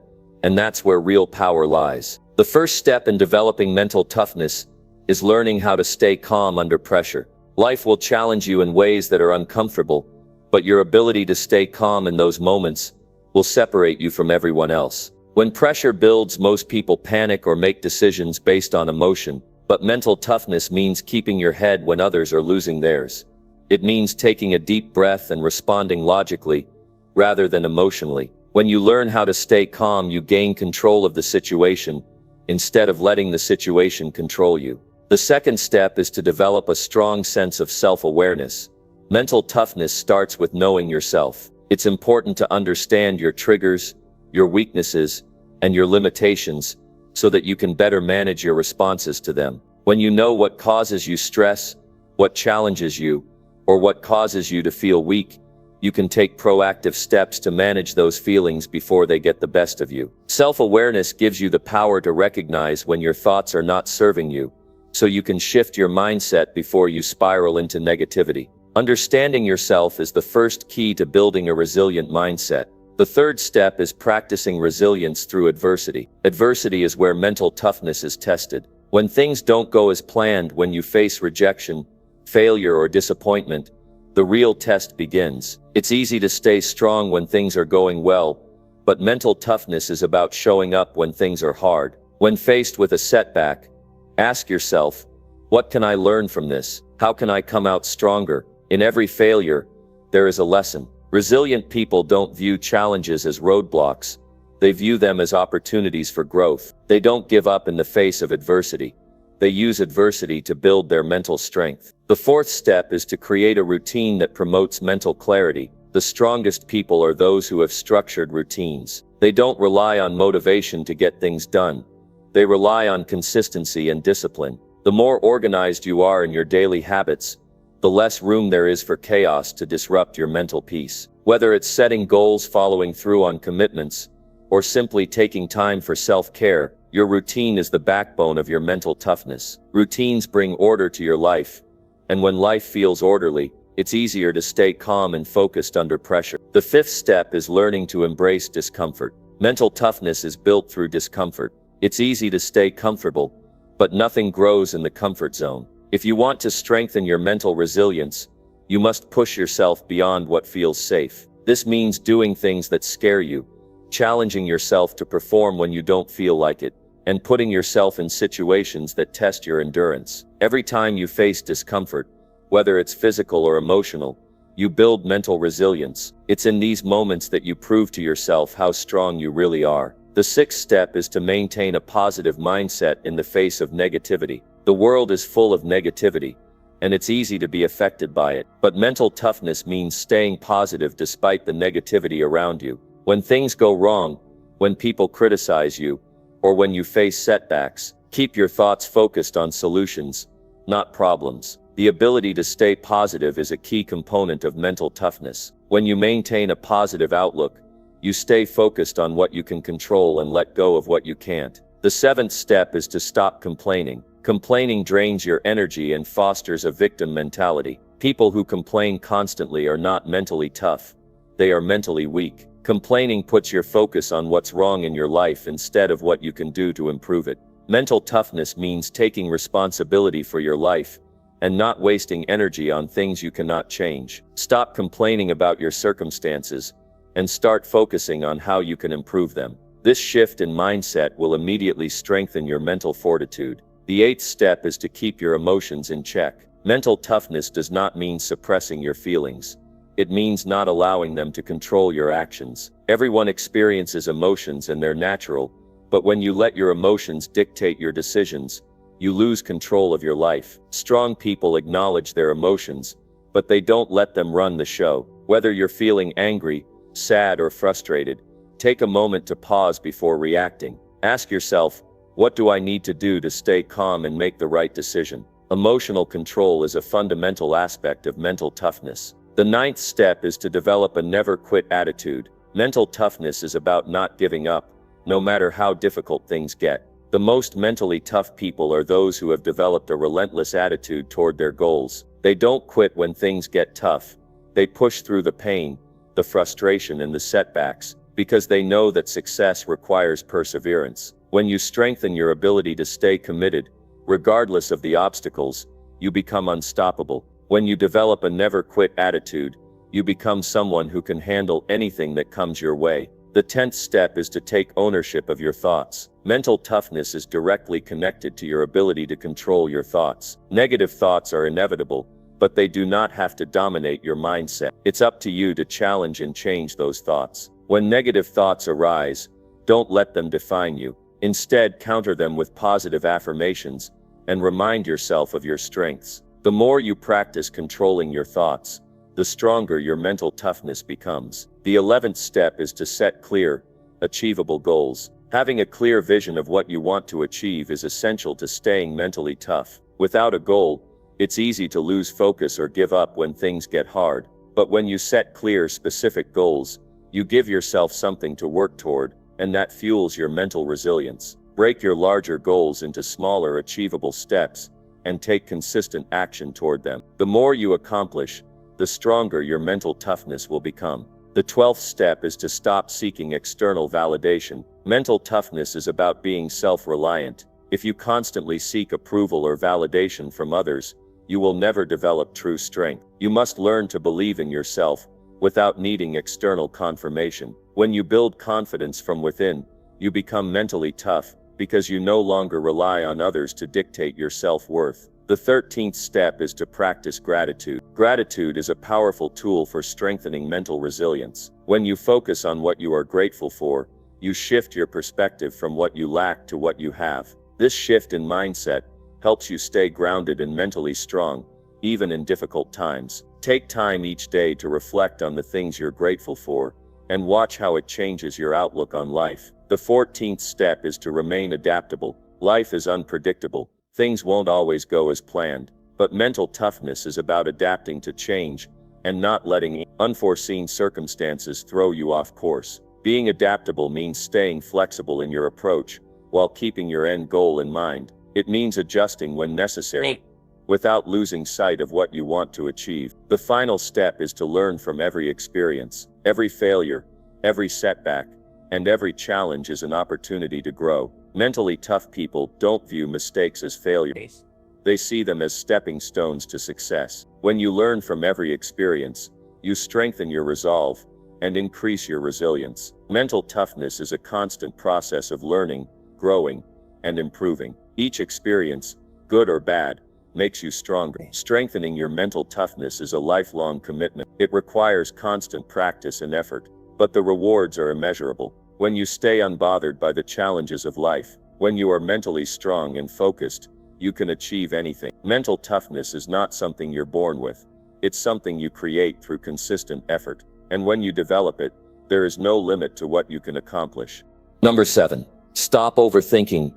and that's where real power lies. The first step in developing mental toughness is learning how to stay calm under pressure. Life will challenge you in ways that are uncomfortable, but your ability to stay calm in those moments will separate you from everyone else. When pressure builds, most people panic or make decisions based on emotion, but mental toughness means keeping your head when others are losing theirs. It means taking a deep breath and responding logically, rather than emotionally. When you learn how to stay calm, you gain control of the situation, instead of letting the situation control you. The second step is to develop a strong sense of self-awareness. Mental toughness starts with knowing yourself. It's important to understand your triggers, your weaknesses, and your limitations, so that you can better manage your responses to them. When you know what causes you stress, what challenges you, or what causes you to feel weak, you can take proactive steps to manage those feelings before they get the best of you. Self-awareness gives you the power to recognize when your thoughts are not serving you, so you can shift your mindset before you spiral into negativity. Understanding yourself is the first key to building a resilient mindset. The third step is practicing resilience through adversity. Adversity is where mental toughness is tested. When things don't go as planned, when you face rejection, failure, or disappointment, the real test begins. It's easy to stay strong when things are going well, but mental toughness is about showing up when things are hard. When faced with a setback, ask yourself, what can I learn from this? How can I come out stronger? In every failure, there is a lesson. Resilient people don't view challenges as roadblocks. They view them as opportunities for growth. They don't give up in the face of adversity. They use adversity to build their mental strength. The fourth step is to create a routine that promotes mental clarity. The strongest people are those who have structured routines. They don't rely on motivation to get things done. They rely on consistency and discipline. The more organized you are in your daily habits, the less room there is for chaos to disrupt your mental peace. Whether it's setting goals, following through on commitments, or simply taking time for self-care, your routine is the backbone of your mental toughness. Routines bring order to your life, and when life feels orderly, it's easier to stay calm and focused under pressure. The fifth step is learning to embrace discomfort. Mental toughness is built through discomfort. It's easy to stay comfortable, but nothing grows in the comfort zone. If you want to strengthen your mental resilience, you must push yourself beyond what feels safe. This means doing things that scare you, challenging yourself to perform when you don't feel like it, and putting yourself in situations that test your endurance. Every time you face discomfort, whether it's physical or emotional, you build mental resilience. It's in these moments that you prove to yourself how strong you really are. The sixth step is to maintain a positive mindset in the face of negativity. The world is full of negativity, and it's easy to be affected by it. But mental toughness means staying positive despite the negativity around you. When things go wrong, when people criticize you, or when you face setbacks, keep your thoughts focused on solutions, not problems. The ability to stay positive is a key component of mental toughness. When you maintain a positive outlook, you stay focused on what you can control and let go of what you can't. The seventh step is to stop complaining. Complaining drains your energy and fosters a victim mentality. People who complain constantly are not mentally tough. They are mentally weak. Complaining puts your focus on what's wrong in your life instead of what you can do to improve it. Mental toughness means taking responsibility for your life and not wasting energy on things you cannot change. Stop complaining about your circumstances and start focusing on how you can improve them. This shift in mindset will immediately strengthen your mental fortitude. The eighth step is to keep your emotions in check. Mental toughness does not mean suppressing your feelings. It means not allowing them to control your actions. Everyone experiences emotions and they're natural, but when you let your emotions dictate your decisions, you lose control of your life. Strong people acknowledge their emotions, but they don't let them run the show. Whether you're feeling angry, sad, or frustrated, take a moment to pause before reacting. Ask yourself, what do I need to do to stay calm and make the right decision? Emotional control is a fundamental aspect of mental toughness. The ninth step is to develop a never-quit attitude. Mental toughness is about not giving up, no matter how difficult things get. The most mentally tough people are those who have developed a relentless attitude toward their goals. They don't quit when things get tough. They push through the pain, the frustration, and the setbacks, because they know that success requires perseverance. When you strengthen your ability to stay committed, regardless of the obstacles, you become unstoppable. When you develop a never-quit attitude, you become someone who can handle anything that comes your way. The 10th step is to take ownership of your thoughts. Mental toughness is directly connected to your ability to control your thoughts. Negative thoughts are inevitable, but they do not have to dominate your mindset. It's up to you to challenge and change those thoughts. When negative thoughts arise, don't let them define you. Instead, counter them with positive affirmations and remind yourself of your strengths. The more you practice controlling your thoughts, the stronger your mental toughness becomes. The 11th step is to set clear, achievable goals. Having a clear vision of what you want to achieve is essential to staying mentally tough. Without a goal, it's easy to lose focus or give up when things get hard. But when you set clear, specific goals, you give yourself something to work toward, and that fuels your mental resilience. Break your larger goals into smaller, achievable steps, and take consistent action toward them. The more you accomplish, the stronger your mental toughness will become. The 12th step is to stop seeking external validation. Mental toughness is about being self-reliant. If you constantly seek approval or validation from others, you will never develop true strength. You must learn to believe in yourself without needing external confirmation. When you build confidence from within, you become mentally tough because you no longer rely on others to dictate your self-worth. The 13th step is to practice gratitude. Gratitude is a powerful tool for strengthening mental resilience. When you focus on what you are grateful for, you shift your perspective from what you lack to what you have. This shift in mindset helps you stay grounded and mentally strong, even in difficult times. Take time each day to reflect on the things you're grateful for, and watch how it changes your outlook on life. The 14th step is to remain adaptable. Life is unpredictable. Things won't always go as planned, but mental toughness is about adapting to change and not letting unforeseen circumstances throw you off course. Being adaptable means staying flexible in your approach while keeping your end goal in mind. It means adjusting when necessary, without losing sight of what you want to achieve. The final step is to learn from every experience. Every failure, every setback, and every challenge is an opportunity to grow. Mentally tough people don't view mistakes as failures. They see them as stepping stones to success. When you learn from every experience, you strengthen your resolve and increase your resilience. Mental toughness is a constant process of learning, growing, and improving. Each experience, good or bad, makes you stronger. Strengthening your mental toughness is a lifelong commitment. It requires constant practice and effort, but the rewards are immeasurable. When you stay unbothered by the challenges of life, when you are mentally strong and focused, you can achieve anything. Mental toughness is not something you're born with. It's something you create through consistent effort. And when you develop it, there is no limit to what you can accomplish. Number 7. Stop overthinking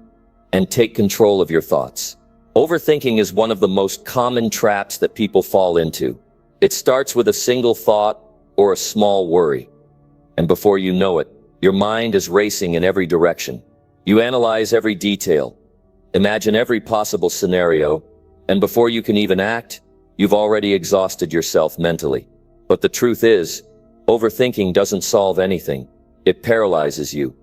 and take control of your thoughts. Overthinking is one of the most common traps that people fall into. It starts with a single thought or a small worry, and before you know it, your mind is racing in every direction. You analyze every detail, imagine every possible scenario, and before you can even act, you've already exhausted yourself mentally. But the truth is, overthinking doesn't solve anything. It paralyzes you,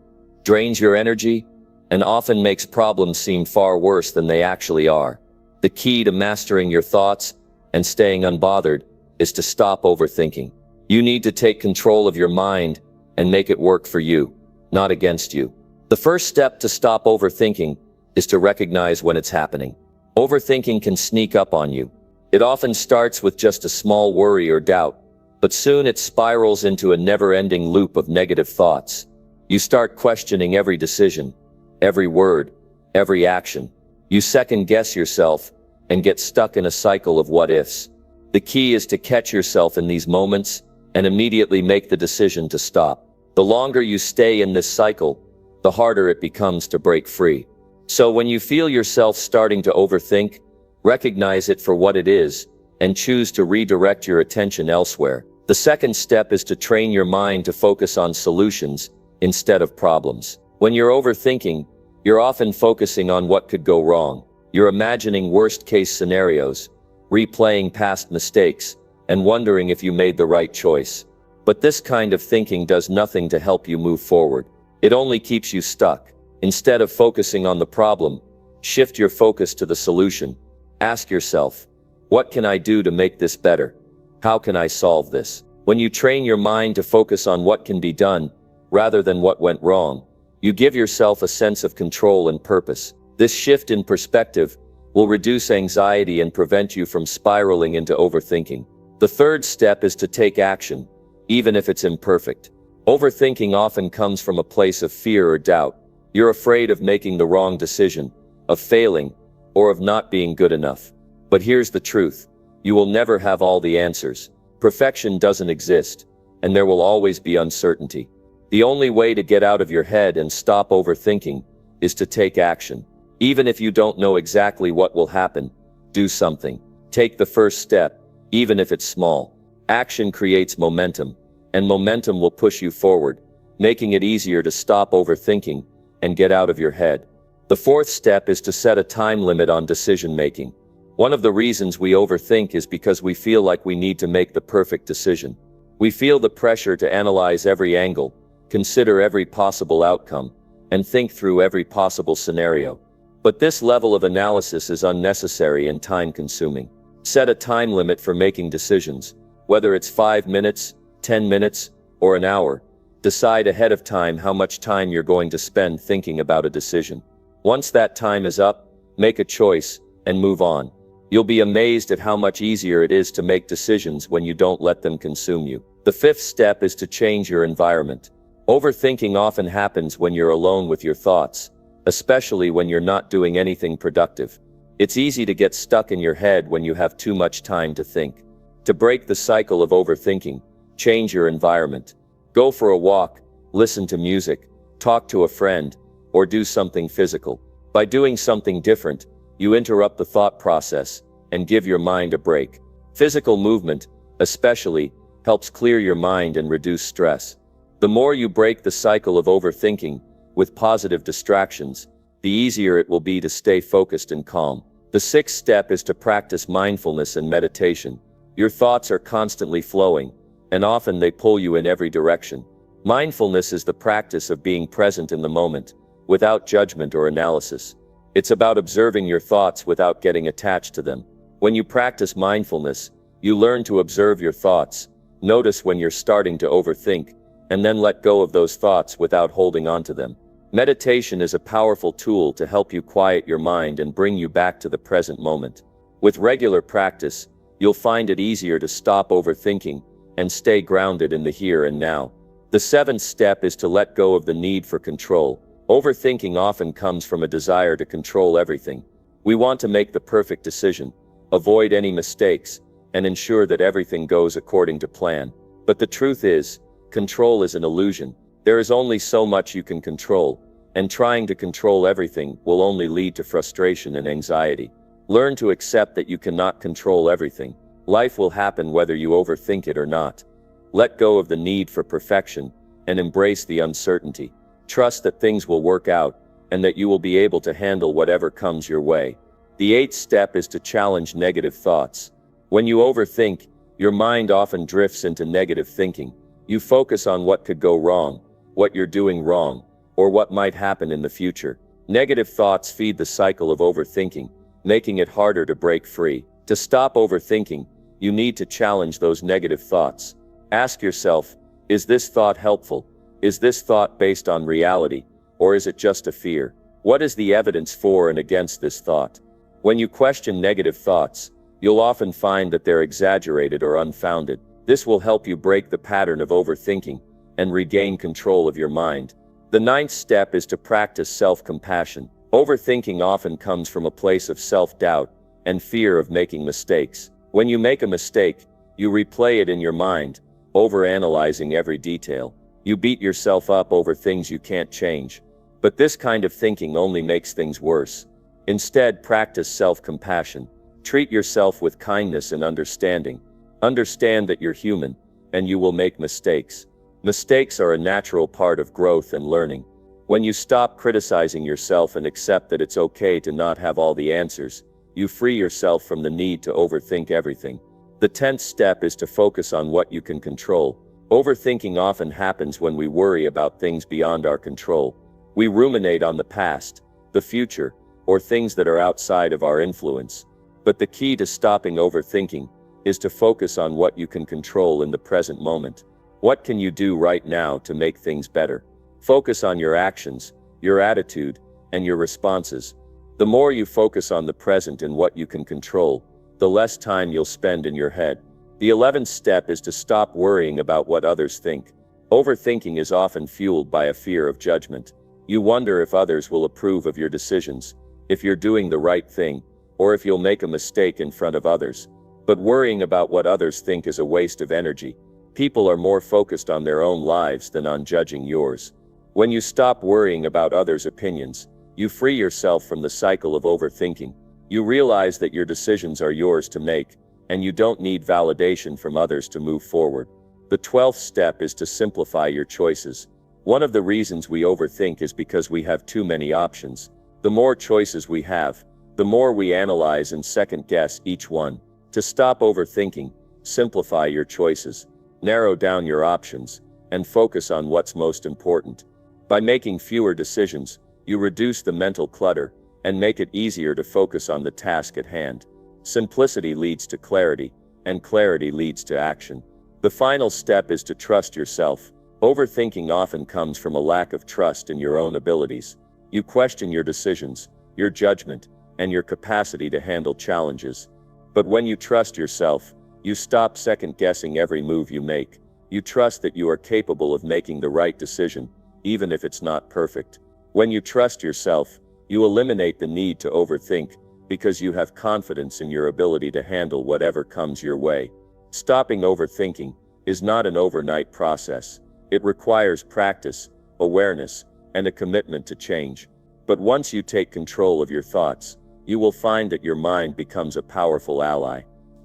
drains your energy, and often makes problems seem far worse than they actually are. The key to mastering your thoughts and staying unbothered is to stop overthinking. You need to take control of your mind and make it work for you, not against you. The first step to stop overthinking is to recognize when it's happening. Overthinking can sneak up on you. It often starts with just a small worry or doubt, but soon it spirals into a never-ending loop of negative thoughts. You start questioning every decision, every word, every action. You second-guess yourself and get stuck in a cycle of what-ifs. The key is to catch yourself in these moments and immediately make the decision to stop. The longer you stay in this cycle, the harder it becomes to break free. So when you feel yourself starting to overthink, recognize it for what it is and choose to redirect your attention elsewhere. The second step is to train your mind to focus on solutions instead of problems. When you're overthinking, you're often focusing on what could go wrong. You're imagining worst-case scenarios, replaying past mistakes, and wondering if you made the right choice. But this kind of thinking does nothing to help you move forward. It only keeps you stuck. Instead of focusing on the problem, shift your focus to the solution. Ask yourself, what can I do to make this better? How can I solve this? When you train your mind to focus on what can be done, rather than what went wrong, you give yourself a sense of control and purpose. This shift in perspective will reduce anxiety and prevent you from spiraling into overthinking. The third step is to take action, even if it's imperfect. Overthinking often comes from a place of fear or doubt. You're afraid of making the wrong decision, of failing, or of not being good enough. But here's the truth. You will never have all the answers. Perfection doesn't exist, and there will always be uncertainty. The only way to get out of your head and stop overthinking is to take action. Even if you don't know exactly what will happen, do something. Take the first step, even if it's small. Action creates momentum, and momentum will push you forward, making it easier to stop overthinking and get out of your head. The fourth step is to set a time limit on decision-making. One of the reasons we overthink is because we feel like we need to make the perfect decision. We feel the pressure to analyze every angle, consider every possible outcome, and think through every possible scenario. But this level of analysis is unnecessary and time-consuming. Set a time limit for making decisions, whether it's 5 minutes, 10 minutes, or an hour. Decide ahead of time how much time you're going to spend thinking about a decision. Once that time is up, make a choice and move on. You'll be amazed at how much easier it is to make decisions when you don't let them consume you. The fifth step is to change your environment. Overthinking often happens when you're alone with your thoughts, especially when you're not doing anything productive. It's easy to get stuck in your head when you have too much time to think. To break the cycle of overthinking, change your environment. Go for a walk, listen to music, talk to a friend, or do something physical. By doing something different, you interrupt the thought process and give your mind a break. Physical movement, especially, helps clear your mind and reduce stress. The more you break the cycle of overthinking with positive distractions, the easier it will be to stay focused and calm. The sixth step is to practice mindfulness and meditation. Your thoughts are constantly flowing, and often they pull you in every direction. Mindfulness is the practice of being present in the moment, without judgment or analysis. It's about observing your thoughts without getting attached to them. When you practice mindfulness, you learn to observe your thoughts, notice when you're starting to overthink, and then let go of those thoughts without holding on to them. Meditation is a powerful tool to help you quiet your mind and bring you back to the present moment. With regular practice, you'll find it easier to stop overthinking and stay grounded in the here and now. The seventh step is to let go of the need for control. Overthinking often comes from a desire to control everything. We want to make the perfect decision, avoid any mistakes, and ensure that everything goes according to plan. But the truth is, control is an illusion. There is only so much you can control, and trying to control everything will only lead to frustration and anxiety. Learn to accept that you cannot control everything. Life will happen whether you overthink it or not. Let go of the need for perfection and embrace the uncertainty. Trust that things will work out and that you will be able to handle whatever comes your way. The eighth step is to challenge negative thoughts. When you overthink, your mind often drifts into negative thinking. You focus on what could go wrong, what you're doing wrong, or what might happen in the future. Negative thoughts feed the cycle of overthinking, making it harder to break free. To stop overthinking, you need to challenge those negative thoughts. Ask yourself, is this thought helpful? Is this thought based on reality, or is it just a fear? What is the evidence for and against this thought? When you question negative thoughts, you'll often find that they're exaggerated or unfounded. This will help you break the pattern of overthinking and regain control of your mind. The ninth step is to practice self-compassion. Overthinking often comes from a place of self-doubt and fear of making mistakes. When you make a mistake, you replay it in your mind, overanalyzing every detail. You beat yourself up over things you can't change. But this kind of thinking only makes things worse. Instead, practice self-compassion. Treat yourself with kindness and understanding. Understand that you're human, and you will make mistakes. Mistakes are a natural part of growth and learning. When you stop criticizing yourself and accept that it's okay to not have all the answers, you free yourself from the need to overthink everything. The 10th step is to focus on what you can control. Overthinking often happens when we worry about things beyond our control. We ruminate on the past, the future, or things that are outside of our influence. But the key to stopping overthinking is to focus on what you can control in the present moment. What can you do right now to make things better? Focus on your actions, your attitude, and your responses. The more you focus on the present and what you can control, the less time you'll spend in your head. The 11th step is to stop worrying about what others think. Overthinking is often fueled by a fear of judgment. You wonder if others will approve of your decisions, if you're doing the right thing, or if you'll make a mistake in front of others. But worrying about what others think is a waste of energy. People are more focused on their own lives than on judging yours. When you stop worrying about others' opinions, you free yourself from the cycle of overthinking. You realize that your decisions are yours to make, and you don't need validation from others to move forward. The 12th step is to simplify your choices. One of the reasons we overthink is because we have too many options. The more choices we have, the more we analyze and second-guess each one. To stop overthinking, simplify your choices. Narrow down your options, and focus on what's most important. By making fewer decisions, you reduce the mental clutter, and make it easier to focus on the task at hand. Simplicity leads to clarity, and clarity leads to action. The final step is to trust yourself. Overthinking often comes from a lack of trust in your own abilities. You question your decisions, your judgment, and your capacity to handle challenges. But when you trust yourself, you stop second-guessing every move you make. You trust that you are capable of making the right decision, even if it's not perfect. When you trust yourself, you eliminate the need to overthink, because you have confidence in your ability to handle whatever comes your way. Stopping overthinking is not an overnight process. It requires practice, awareness, and a commitment to change. But once you take control of your thoughts, you will find that your mind becomes a powerful ally.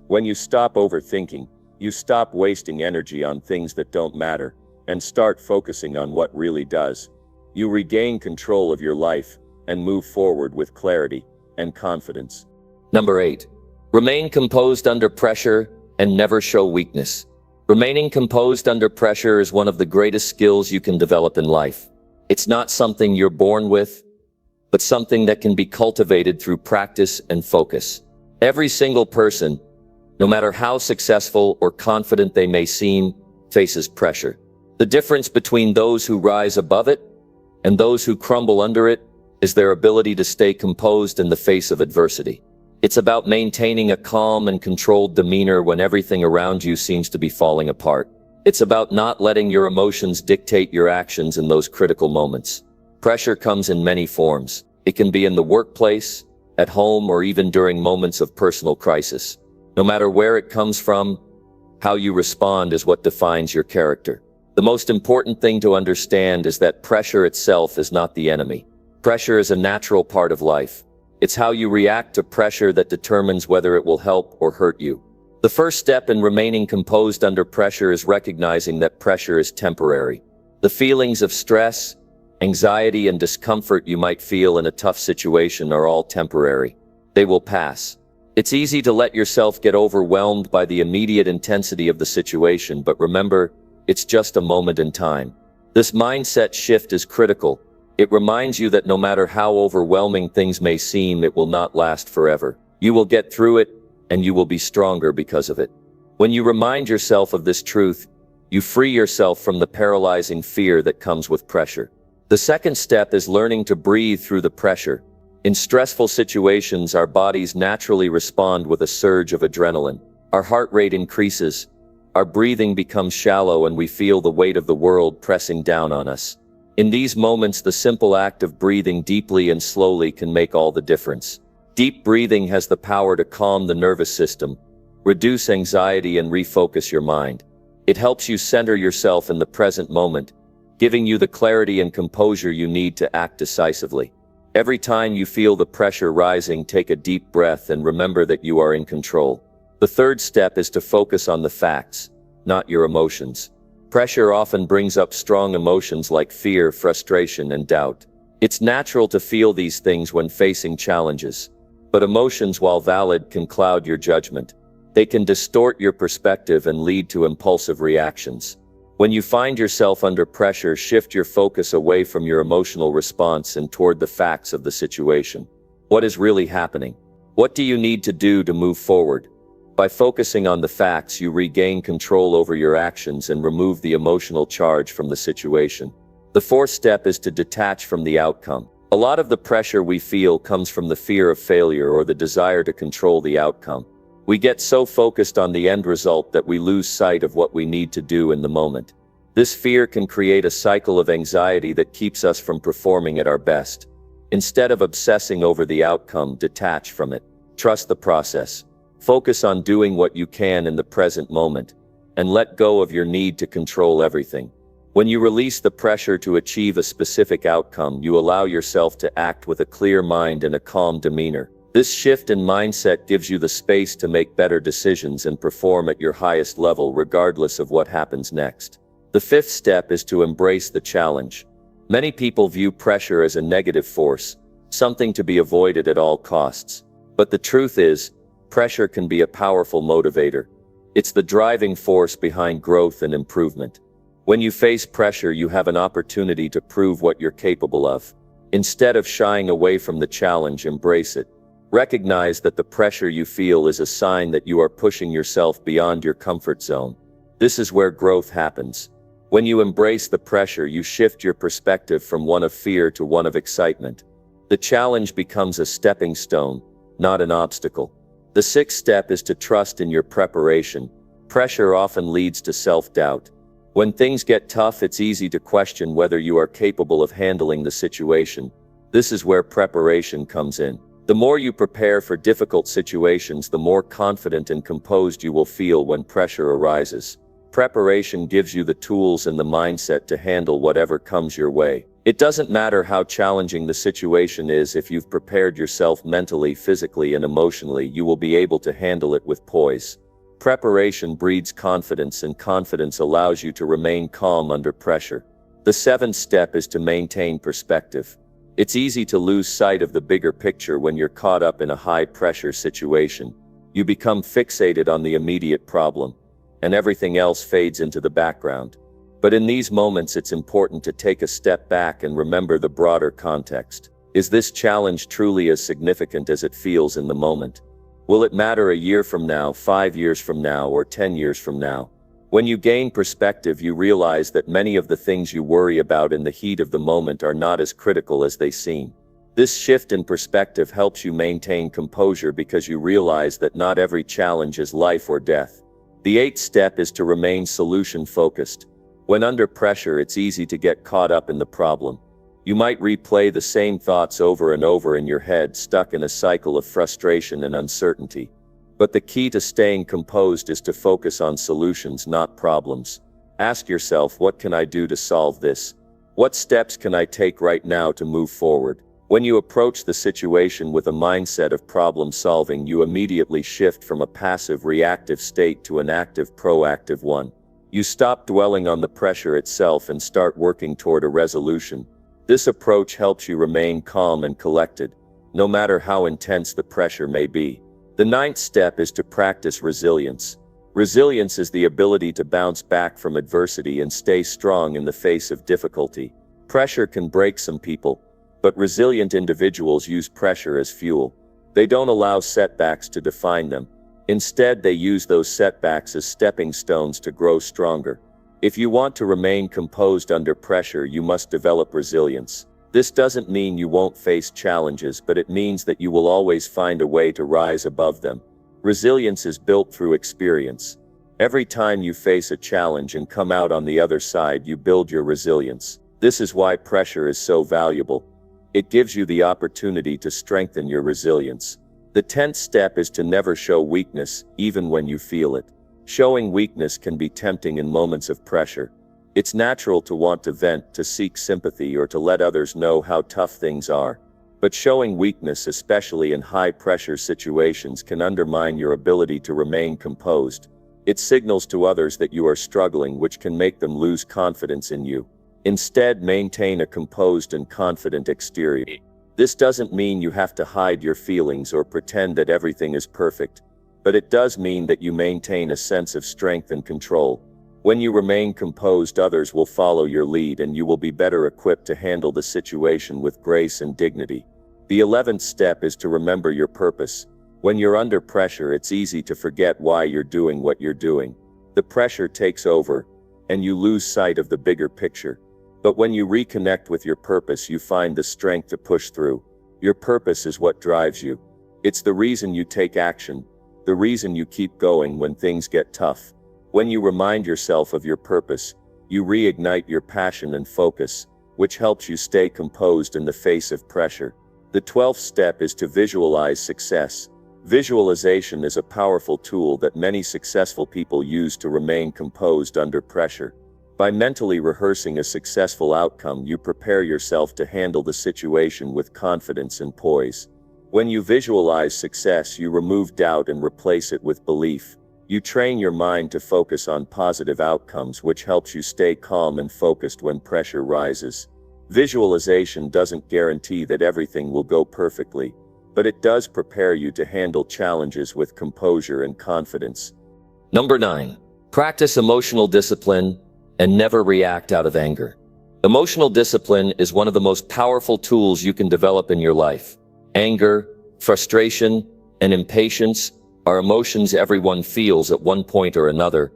When you stop overthinking, you stop wasting energy on things that don't matter, and start focusing on what really does. You regain control of your life, and move forward with clarity and confidence. Number 8. Remain composed under pressure and never show weakness. Remaining composed under pressure is one of the greatest skills you can develop in life. It's not something you're born with, but something that can be cultivated through practice and focus. Every single person, no matter how successful or confident they may seem, faces pressure. The difference between those who rise above it and those who crumble under it is their ability to stay composed in the face of adversity. It's about maintaining a calm and controlled demeanor when everything around you seems to be falling apart. It's about not letting your emotions dictate your actions in those critical moments. Pressure comes in many forms. It can be in the workplace, at home, or even during moments of personal crisis. No matter where it comes from, how you respond is what defines your character. The most important thing to understand is that pressure itself is not the enemy. Pressure is a natural part of life. It's how you react to pressure that determines whether it will help or hurt you. The first step in remaining composed under pressure is recognizing that pressure is temporary. The feelings of stress, anxiety, and discomfort you might feel in a tough situation are all temporary. They will pass. It's easy to let yourself get overwhelmed by the immediate intensity of the situation, but remember, it's just a moment in time. This mindset shift is critical. It reminds you that no matter how overwhelming things may seem, it will not last forever. You will get through it, and you will be stronger because of it. When you remind yourself of this truth, you free yourself from the paralyzing fear that comes with pressure. The second step is learning to breathe through the pressure. In stressful situations, our bodies naturally respond with a surge of adrenaline. Our heart rate increases, our breathing becomes shallow, and we feel the weight of the world pressing down on us. In these moments, the simple act of breathing deeply and slowly can make all the difference. Deep breathing has the power to calm the nervous system, reduce anxiety, and refocus your mind. It helps you center yourself in the present moment, giving you the clarity and composure you need to act decisively. Every time you feel the pressure rising, take a deep breath and remember that you are in control. The third step is to focus on the facts, not your emotions. Pressure often brings up strong emotions like fear, frustration, and doubt. It's natural to feel these things when facing challenges. But emotions, while valid, can cloud your judgment. They can distort your perspective and lead to impulsive reactions. When you find yourself under pressure, shift your focus away from your emotional response and toward the facts of the situation. What is really happening? What do you need to do to move forward? By focusing on the facts, you regain control over your actions and remove the emotional charge from the situation. The fourth step is to detach from the outcome. A lot of the pressure we feel comes from the fear of failure or the desire to control the outcome. We get so focused on the end result that we lose sight of what we need to do in the moment. This fear can create a cycle of anxiety that keeps us from performing at our best. Instead of obsessing over the outcome, detach from it. Trust the process. Focus on doing what you can in the present moment, and let go of your need to control everything. When you release the pressure to achieve a specific outcome, you allow yourself to act with a clear mind and a calm demeanor. This shift in mindset gives you the space to make better decisions and perform at your highest level regardless of what happens next. The fifth step is to embrace the challenge. Many people view pressure as a negative force, something to be avoided at all costs. But the truth is, pressure can be a powerful motivator. It's the driving force behind growth and improvement. When you face pressure, you have an opportunity to prove what you're capable of. Instead of shying away from the challenge, embrace it. Recognize that the pressure you feel is a sign that you are pushing yourself beyond your comfort zone. This is where growth happens. When you embrace the pressure, you shift your perspective from one of fear to one of excitement. The challenge becomes a stepping stone, not an obstacle. The sixth step is to trust in your preparation. Pressure often leads to self-doubt. When things get tough, it's easy to question whether you are capable of handling the situation. This is where preparation comes in. The more you prepare for difficult situations, the more confident and composed you will feel when pressure arises. Preparation gives you the tools and the mindset to handle whatever comes your way. It doesn't matter how challenging the situation is, if you've prepared yourself mentally, physically, and emotionally, you will be able to handle it with poise. Preparation breeds confidence, and confidence allows you to remain calm under pressure. The seventh step is to maintain perspective. It's easy to lose sight of the bigger picture when you're caught up in a high-pressure situation. You become fixated on the immediate problem, and everything else fades into the background. But in these moments, it's important to take a step back and remember the broader context. Is this challenge truly as significant as it feels in the moment? Will it matter a year from now, 5 years from now, or 10 years from now? When you gain perspective, you realize that many of the things you worry about in the heat of the moment are not as critical as they seem. This shift in perspective helps you maintain composure because you realize that not every challenge is life or death. The eighth step is to remain solution-focused. When under pressure, it's easy to get caught up in the problem. You might replay the same thoughts over and over in your head, stuck in a cycle of frustration and uncertainty. But the key to staying composed is to focus on solutions, not problems. Ask yourself, what can I do to solve this? What steps can I take right now to move forward? When you approach the situation with a mindset of problem solving, you immediately shift from a passive, reactive state to an active, proactive one. You stop dwelling on the pressure itself and start working toward a resolution. This approach helps you remain calm and collected, no matter how intense the pressure may be. The ninth step is to practice resilience. Resilience is the ability to bounce back from adversity and stay strong in the face of difficulty. Pressure can break some people, but resilient individuals use pressure as fuel. They don't allow setbacks to define them. Instead, they use those setbacks as stepping stones to grow stronger. If you want to remain composed under pressure, you must develop resilience. This doesn't mean you won't face challenges, but it means that you will always find a way to rise above them. Resilience is built through experience. Every time you face a challenge and come out on the other side, you build your resilience. This is why pressure is so valuable. It gives you the opportunity to strengthen your resilience. The 10th step is to never show weakness, even when you feel it. Showing weakness can be tempting in moments of pressure. It's natural to want to vent, to seek sympathy, or to let others know how tough things are. But showing weakness, especially in high-pressure situations, can undermine your ability to remain composed. It signals to others that you are struggling, which can make them lose confidence in you. Instead, maintain a composed and confident exterior. This doesn't mean you have to hide your feelings or pretend that everything is perfect, but it does mean that you maintain a sense of strength and control. When you remain composed, others will follow your lead and you will be better equipped to handle the situation with grace and dignity. The 11th step is to remember your purpose. When you're under pressure, it's easy to forget why you're doing what you're doing. The pressure takes over, and you lose sight of the bigger picture. But when you reconnect with your purpose, you find the strength to push through. Your purpose is what drives you. It's the reason you take action, the reason you keep going when things get tough. When you remind yourself of your purpose, you reignite your passion and focus, which helps you stay composed in the face of pressure. The 12th step is to visualize success. Visualization is a powerful tool that many successful people use to remain composed under pressure. By mentally rehearsing a successful outcome, you prepare yourself to handle the situation with confidence and poise. When you visualize success, you remove doubt and replace it with belief. You train your mind to focus on positive outcomes, which helps you stay calm and focused when pressure rises. Visualization doesn't guarantee that everything will go perfectly, but it does prepare you to handle challenges with composure and confidence. Number 9. Practice emotional discipline and never react out of anger. Emotional discipline is one of the most powerful tools you can develop in your life. Anger, frustration, and impatience are emotions everyone feels at one point or another,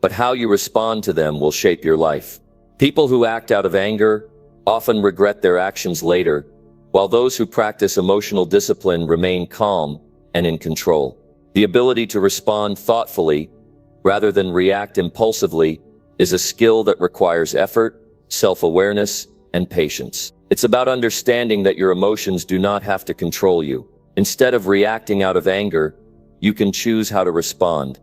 but how you respond to them will shape your life. People who act out of anger often regret their actions later, while those who practice emotional discipline remain calm and in control. The ability to respond thoughtfully, rather than react impulsively, is a skill that requires effort, self-awareness, and patience. It's about understanding that your emotions do not have to control you. Instead of reacting out of anger, you can choose how to respond.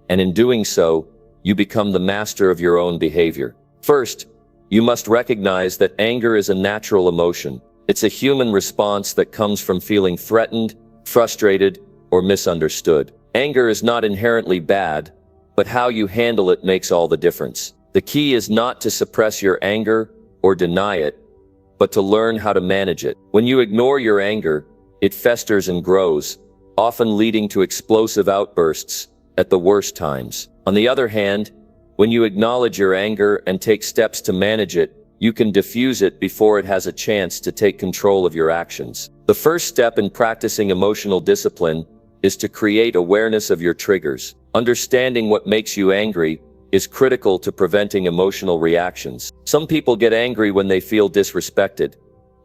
And in doing so, you become the master of your own behavior. First, you must recognize that anger is a natural emotion. It's a human response that comes from feeling threatened, frustrated, or misunderstood. Anger is not inherently bad, but how you handle it makes all the difference. The key is not to suppress your anger or deny it, but to learn how to manage it. When you ignore your anger, it festers and grows, often leading to explosive outbursts at the worst times. On the other hand, when you acknowledge your anger and take steps to manage it, you can diffuse it before it has a chance to take control of your actions. The first step in practicing emotional discipline is to create awareness of your triggers. Understanding what makes you angry is critical to preventing emotional reactions. Some people get angry when they feel disrespected,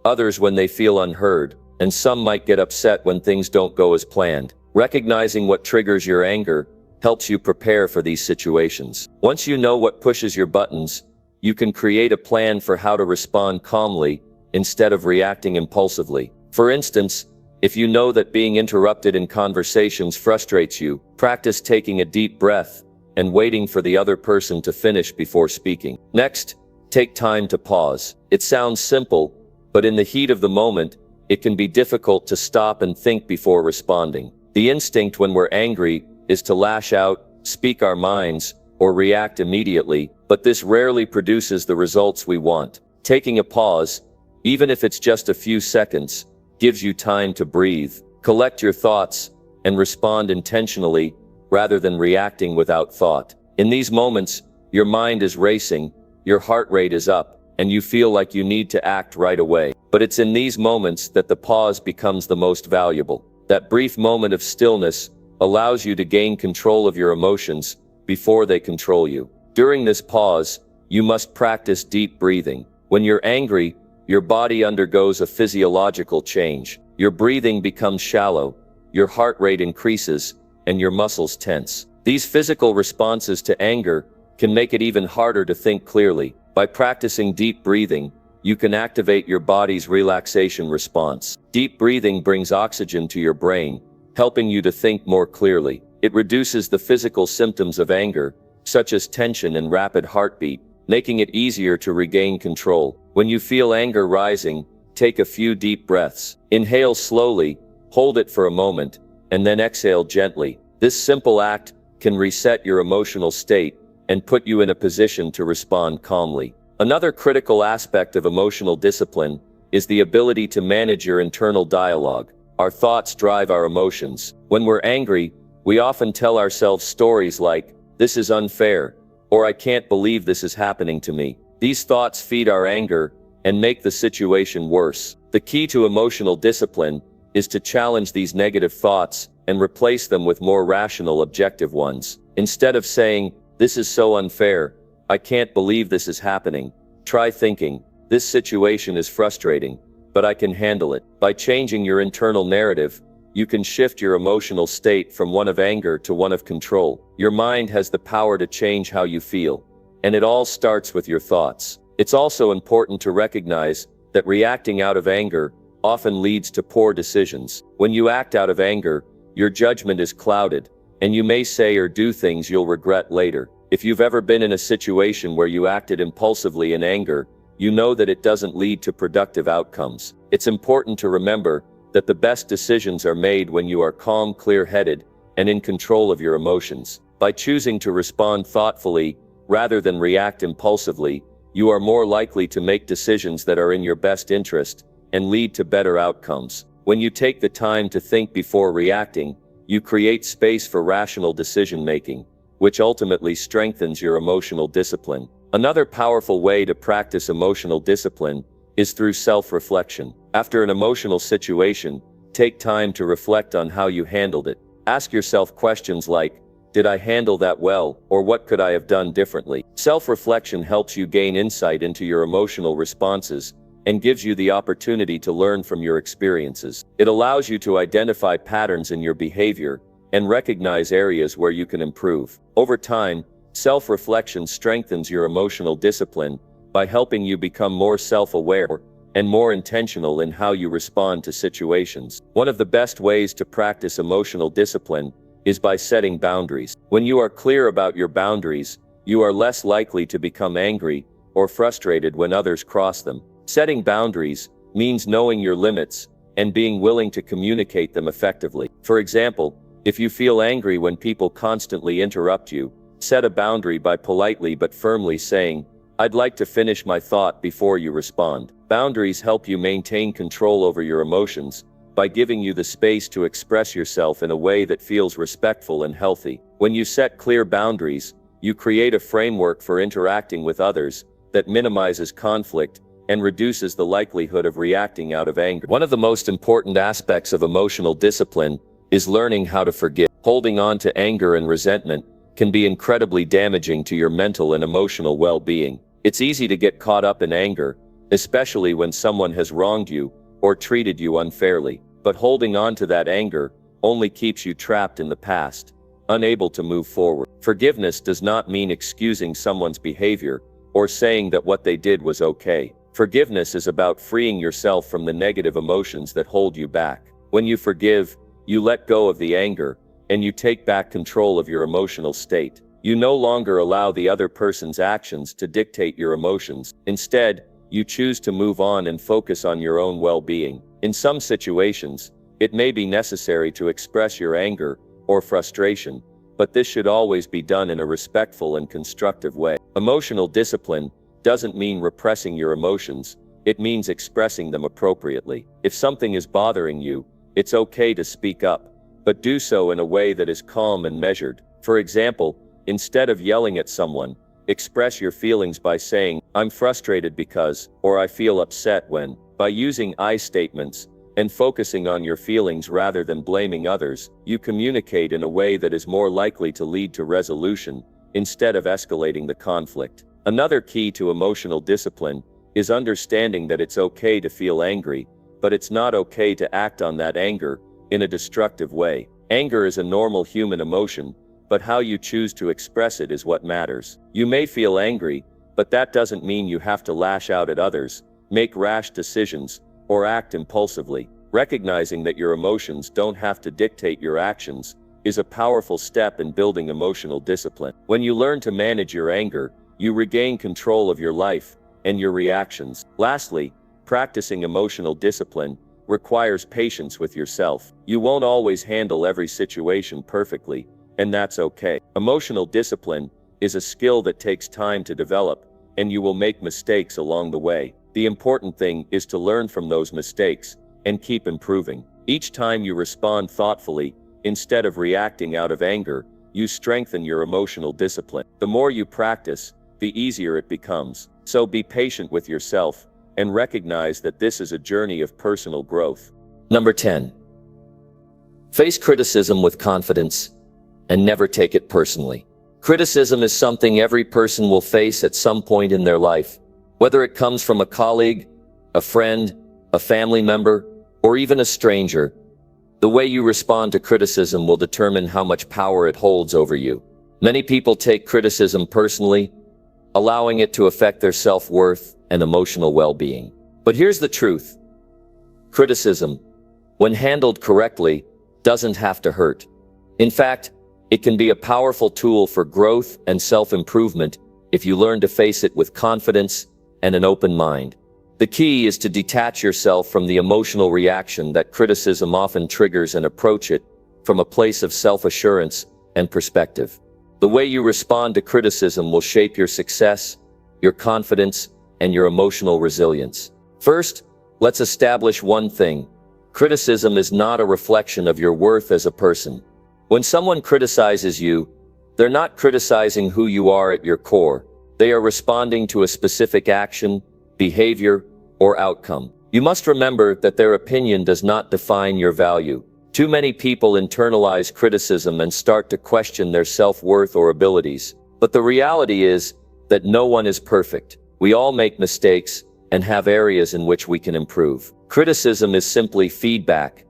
others when they feel unheard, and some might get upset when things don't go as planned. Recognizing what triggers your anger helps you prepare for these situations. Once you know what pushes your buttons, you can create a plan for how to respond calmly instead of reacting impulsively. For instance, if you know that being interrupted in conversations frustrates you, practice taking a deep breath and waiting for the other person to finish before speaking. Next, take time to pause. It sounds simple, but in the heat of the moment, it can be difficult to stop and think before responding. The instinct when we're angry is to lash out, speak our minds, or react immediately, but this rarely produces the results we want. Taking a pause, even if it's just a few seconds, gives you time to breathe, collect your thoughts, and respond intentionally rather than reacting without thought. In these moments, your mind is racing, your heart rate is up, and you feel like you need to act right away. But it's in these moments that the pause becomes the most valuable. That brief moment of stillness allows you to gain control of your emotions before they control you. During this pause, you must practice deep breathing. When you're angry, your body undergoes a physiological change. Your breathing becomes shallow, your heart rate increases, and your muscles tense. These physical responses to anger can make it even harder to think clearly. By practicing deep breathing, you can activate your body's relaxation response. Deep breathing brings oxygen to your brain, helping you to think more clearly. It reduces the physical symptoms of anger, such as tension and rapid heartbeat, making it easier to regain control. When you feel anger rising, take a few deep breaths. Inhale slowly, hold it for a moment, and then exhale gently. This simple act can reset your emotional state and put you in a position to respond calmly. Another critical aspect of emotional discipline is the ability to manage your internal dialogue. Our thoughts drive our emotions. When we're angry, we often tell ourselves stories like, "This is unfair," or I can't believe this is happening to me. These thoughts feed our anger and make the situation worse. The key to emotional discipline is to challenge these negative thoughts and replace them with more rational, objective ones. Instead of saying, "This is so unfair, I can't believe this is happening," try thinking, "This situation is frustrating, but I can handle it." By changing your internal narrative, you can shift your emotional state from one of anger to one of control. Your mind has the power to change how you feel, and it all starts with your thoughts. It's also important to recognize that reacting out of anger often leads to poor decisions. When you act out of anger, your judgment is clouded, and you may say or do things you'll regret later. If you've ever been in a situation where you acted impulsively in anger, you know that it doesn't lead to productive outcomes. It's important to remember that the best decisions are made when you are calm, clear-headed, and in control of your emotions. By choosing to respond thoughtfully rather than react impulsively, you are more likely to make decisions that are in your best interest and lead to better outcomes. When you take the time to think before reacting, you create space for rational decision-making, which ultimately strengthens your emotional discipline. Another powerful way to practice emotional discipline is through self-reflection. After an emotional situation, take time to reflect on how you handled it. Ask yourself questions like, "Did I handle that well?" or "What could I have done differently?" Self-reflection helps you gain insight into your emotional responses and gives you the opportunity to learn from your experiences. It allows you to identify patterns in your behavior and recognize areas where you can improve. Over time, self-reflection strengthens your emotional discipline by helping you become more self-aware and more intentional in how you respond to situations. One of the best ways to practice emotional discipline is by setting boundaries. When you are clear about your boundaries, you are less likely to become angry or frustrated when others cross them. Setting boundaries means knowing your limits and being willing to communicate them effectively. For example, if you feel angry when people constantly interrupt you, set a boundary by politely but firmly saying, "I'd like to finish my thought before you respond." Boundaries help you maintain control over your emotions by giving you the space to express yourself in a way that feels respectful and healthy. When you set clear boundaries, you create a framework for interacting with others that minimizes conflict and reduces the likelihood of reacting out of anger. One of the most important aspects of emotional discipline is learning how to forgive. Holding on to anger and resentment can be incredibly damaging to your mental and emotional well-being. It's easy to get caught up in anger, especially when someone has wronged you or treated you unfairly. But holding on to that anger only keeps you trapped in the past, unable to move forward. Forgiveness does not mean excusing someone's behavior or saying that what they did was okay. Forgiveness is about freeing yourself from the negative emotions that hold you back. When you forgive, you let go of the anger, and you take back control of your emotional state. You no longer allow the other person's actions to dictate your emotions. Instead, you choose to move on and focus on your own well-being. In some situations, it may be necessary to express your anger or frustration, but this should always be done in a respectful and constructive way. Emotional discipline doesn't mean repressing your emotions, it means expressing them appropriately. If something is bothering you, it's okay to speak up, but do so in a way that is calm and measured. For example, instead of yelling at someone, express your feelings by saying, "I'm frustrated because," or "I feel upset when." By using I statements and focusing on your feelings rather than blaming others, you communicate in a way that is more likely to lead to resolution instead of escalating the conflict. Another key to emotional discipline is understanding that it's okay to feel angry, but it's not okay to act on that anger in a destructive way. Anger is a normal human emotion, but how you choose to express it is what matters. You may feel angry, but that doesn't mean you have to lash out at others, make rash decisions, or act impulsively. Recognizing that your emotions don't have to dictate your actions is a powerful step in building emotional discipline. When you learn to manage your anger, you regain control of your life and your reactions. Lastly, practicing emotional discipline requires patience with yourself. You won't always handle every situation perfectly, and that's okay. Emotional discipline is a skill that takes time to develop, and you will make mistakes along the way. The important thing is to learn from those mistakes and keep improving. Each time you respond thoughtfully, instead of reacting out of anger, you strengthen your emotional discipline. The more you practice, the easier it becomes. So be patient with yourself and recognize that this is a journey of personal growth. Number 10. Face criticism with confidence and never take it personally. Criticism is something every person will face at some point in their life, whether it comes from a colleague, a friend, a family member, or even a stranger. The way you respond to criticism will determine how much power it holds over you. Many people take criticism personally, allowing it to affect their self-worth and emotional well-being. But here's the truth. Criticism, when handled correctly, doesn't have to hurt. In fact, it can be a powerful tool for growth and self-improvement if you learn to face it with confidence and an open mind. The key is to detach yourself from the emotional reaction that criticism often triggers and approach it from a place of self-assurance and perspective. The way you respond to criticism will shape your success, your confidence, and your emotional resilience. First, let's establish one thing. Criticism is not a reflection of your worth as a person. When someone criticizes you, they're not criticizing who you are at your core. They are responding to a specific action, behavior, or outcome. You must remember that their opinion does not define your value. Too many people internalize criticism and start to question their self-worth or abilities. But the reality is that no one is perfect. We all make mistakes and have areas in which we can improve. Criticism is simply feedback.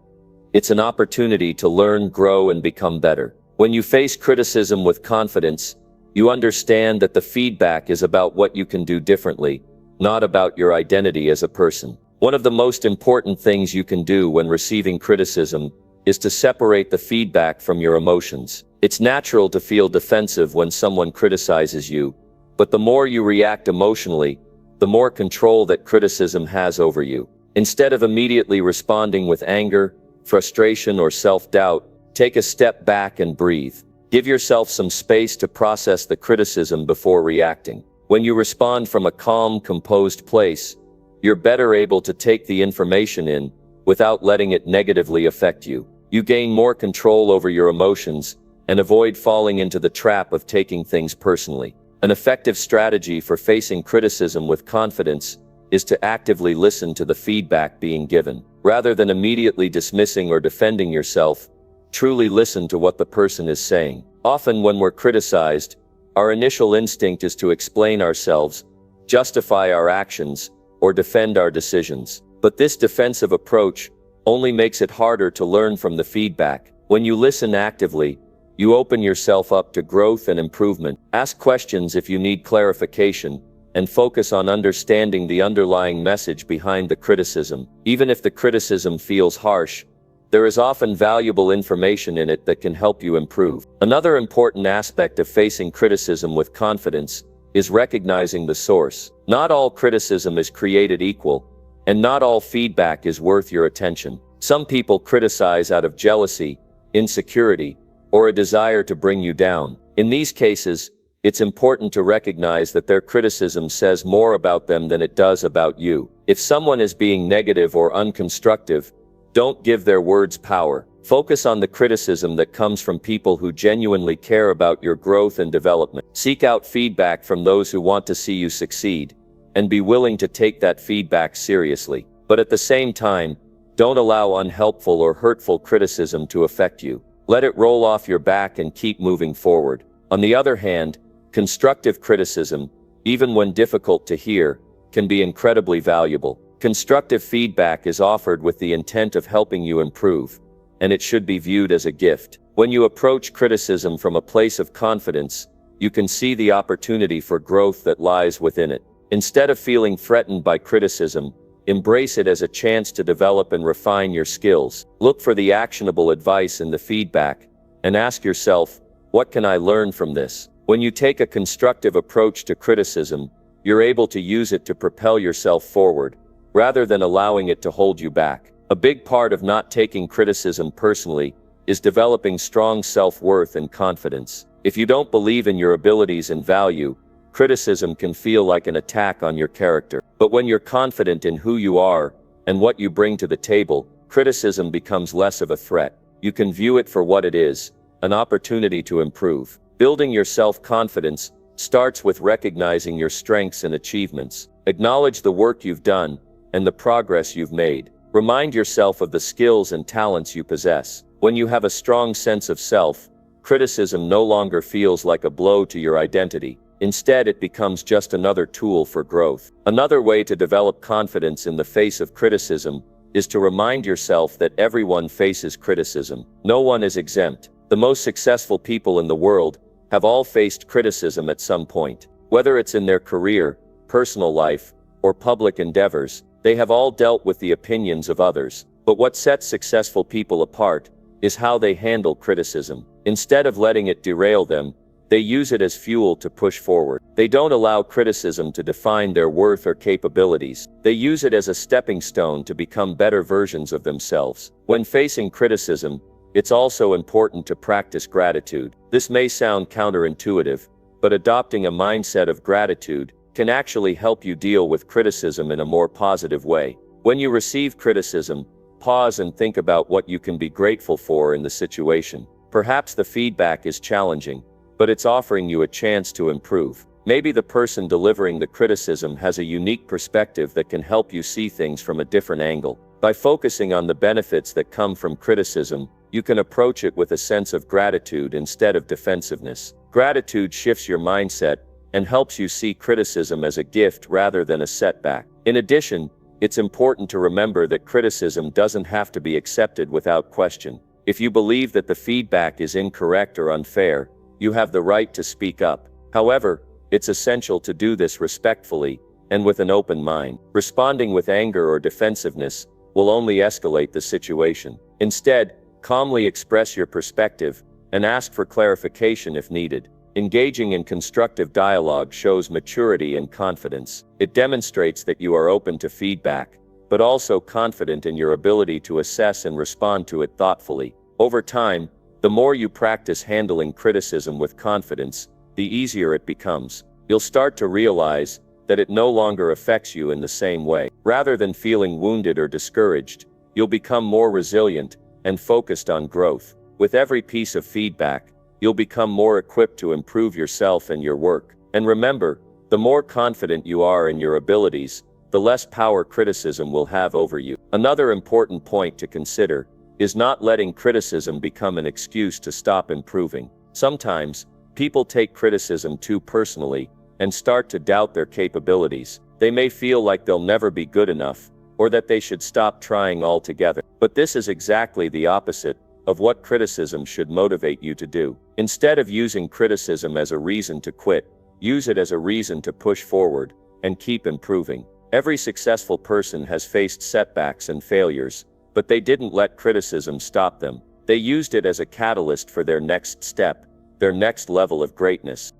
It's an opportunity to learn, grow, and become better. When you face criticism with confidence, you understand that the feedback is about what you can do differently, not about your identity as a person. One of the most important things you can do when receiving criticism is to separate the feedback from your emotions. It's natural to feel defensive when someone criticizes you, but the more you react emotionally, the more control that criticism has over you. Instead of immediately responding with anger, frustration, or self-doubt, take a step back and breathe. Give yourself some space to process the criticism before reacting. When you respond from a calm, composed place, you're better able to take the information in without letting it negatively affect you. You gain more control over your emotions and avoid falling into the trap of taking things personally. An effective strategy for facing criticism with confidence is to actively listen to the feedback being given. Rather than immediately dismissing or defending yourself, truly listen to what the person is saying. Often when we're criticized, our initial instinct is to explain ourselves, justify our actions, or defend our decisions. But this defensive approach only makes it harder to learn from the feedback. When you listen actively, you open yourself up to growth and improvement. Ask questions if you need clarification, and focus on understanding the underlying message behind the criticism. Even if the criticism feels harsh, there is often valuable information in it that can help you improve. Another important aspect of facing criticism with confidence is recognizing the source. Not all criticism is created equal, and not all feedback is worth your attention. Some people criticize out of jealousy, insecurity, or a desire to bring you down. In these cases, it's important to recognize that their criticism says more about them than it does about you. If someone is being negative or unconstructive, don't give their words power. Focus on the criticism that comes from people who genuinely care about your growth and development. Seek out feedback from those who want to see you succeed, and be willing to take that feedback seriously. But at the same time, don't allow unhelpful or hurtful criticism to affect you. Let it roll off your back and keep moving forward. On the other hand, constructive criticism, even when difficult to hear, can be incredibly valuable. Constructive feedback is offered with the intent of helping you improve, and it should be viewed as a gift. When you approach criticism from a place of confidence, you can see the opportunity for growth that lies within it. Instead of feeling threatened by criticism, embrace it as a chance to develop and refine your skills. Look for the actionable advice in the feedback, and ask yourself, what can I learn from this? When you take a constructive approach to criticism, you're able to use it to propel yourself forward, rather than allowing it to hold you back. A big part of not taking criticism personally is developing strong self-worth and confidence. If you don't believe in your abilities and value, criticism can feel like an attack on your character. But when you're confident in who you are and what you bring to the table, criticism becomes less of a threat. You can view it for what it is, an opportunity to improve. Building your self-confidence starts with recognizing your strengths and achievements. Acknowledge the work you've done and the progress you've made. Remind yourself of the skills and talents you possess. When you have a strong sense of self, criticism no longer feels like a blow to your identity. Instead, it becomes just another tool for growth. Another way to develop confidence in the face of criticism is to remind yourself that everyone faces criticism. No one is exempt. The most successful people in the world have all faced criticism at some point. Whether it's in their career, personal life, or public endeavors, they have all dealt with the opinions of others. But what sets successful people apart is how they handle criticism. Instead of letting it derail them, they use it as fuel to push forward. They don't allow criticism to define their worth or capabilities. They use it as a stepping stone to become better versions of themselves. When facing criticism, it's also important to practice gratitude. This may sound counterintuitive, but adopting a mindset of gratitude can actually help you deal with criticism in a more positive way. When you receive criticism, pause and think about what you can be grateful for in the situation. Perhaps the feedback is challenging, but it's offering you a chance to improve. Maybe the person delivering the criticism has a unique perspective that can help you see things from a different angle. By focusing on the benefits that come from criticism, you can approach it with a sense of gratitude instead of defensiveness. Gratitude shifts your mindset and helps you see criticism as a gift rather than a setback. In addition, it's important to remember that criticism doesn't have to be accepted without question. If you believe that the feedback is incorrect or unfair, you have the right to speak up. However, it's essential to do this respectfully and with an open mind. Responding with anger or defensiveness will only escalate the situation. Instead, calmly express your perspective and ask for clarification if needed. Engaging in constructive dialogue shows maturity and confidence. It demonstrates that you are open to feedback, but also confident in your ability to assess and respond to it thoughtfully. Over time, the more you practice handling criticism with confidence, the easier it becomes. You'll start to realize that it no longer affects you in the same way. Rather than feeling wounded or discouraged, you'll become more resilient and focused on growth. With every piece of feedback, you'll become more equipped to improve yourself and your work. And remember, the more confident you are in your abilities, the less power criticism will have over you. Another important point to consider is not letting criticism become an excuse to stop improving. Sometimes, people take criticism too personally and start to doubt their capabilities. They may feel like they'll never be good enough, or that they should stop trying altogether. But this is exactly the opposite of what criticism should motivate you to do. Instead of using criticism as a reason to quit, use it as a reason to push forward and keep improving. Every successful person has faced setbacks and failures, but they didn't let criticism stop them. They used it as a catalyst for their next step, their next level of greatness.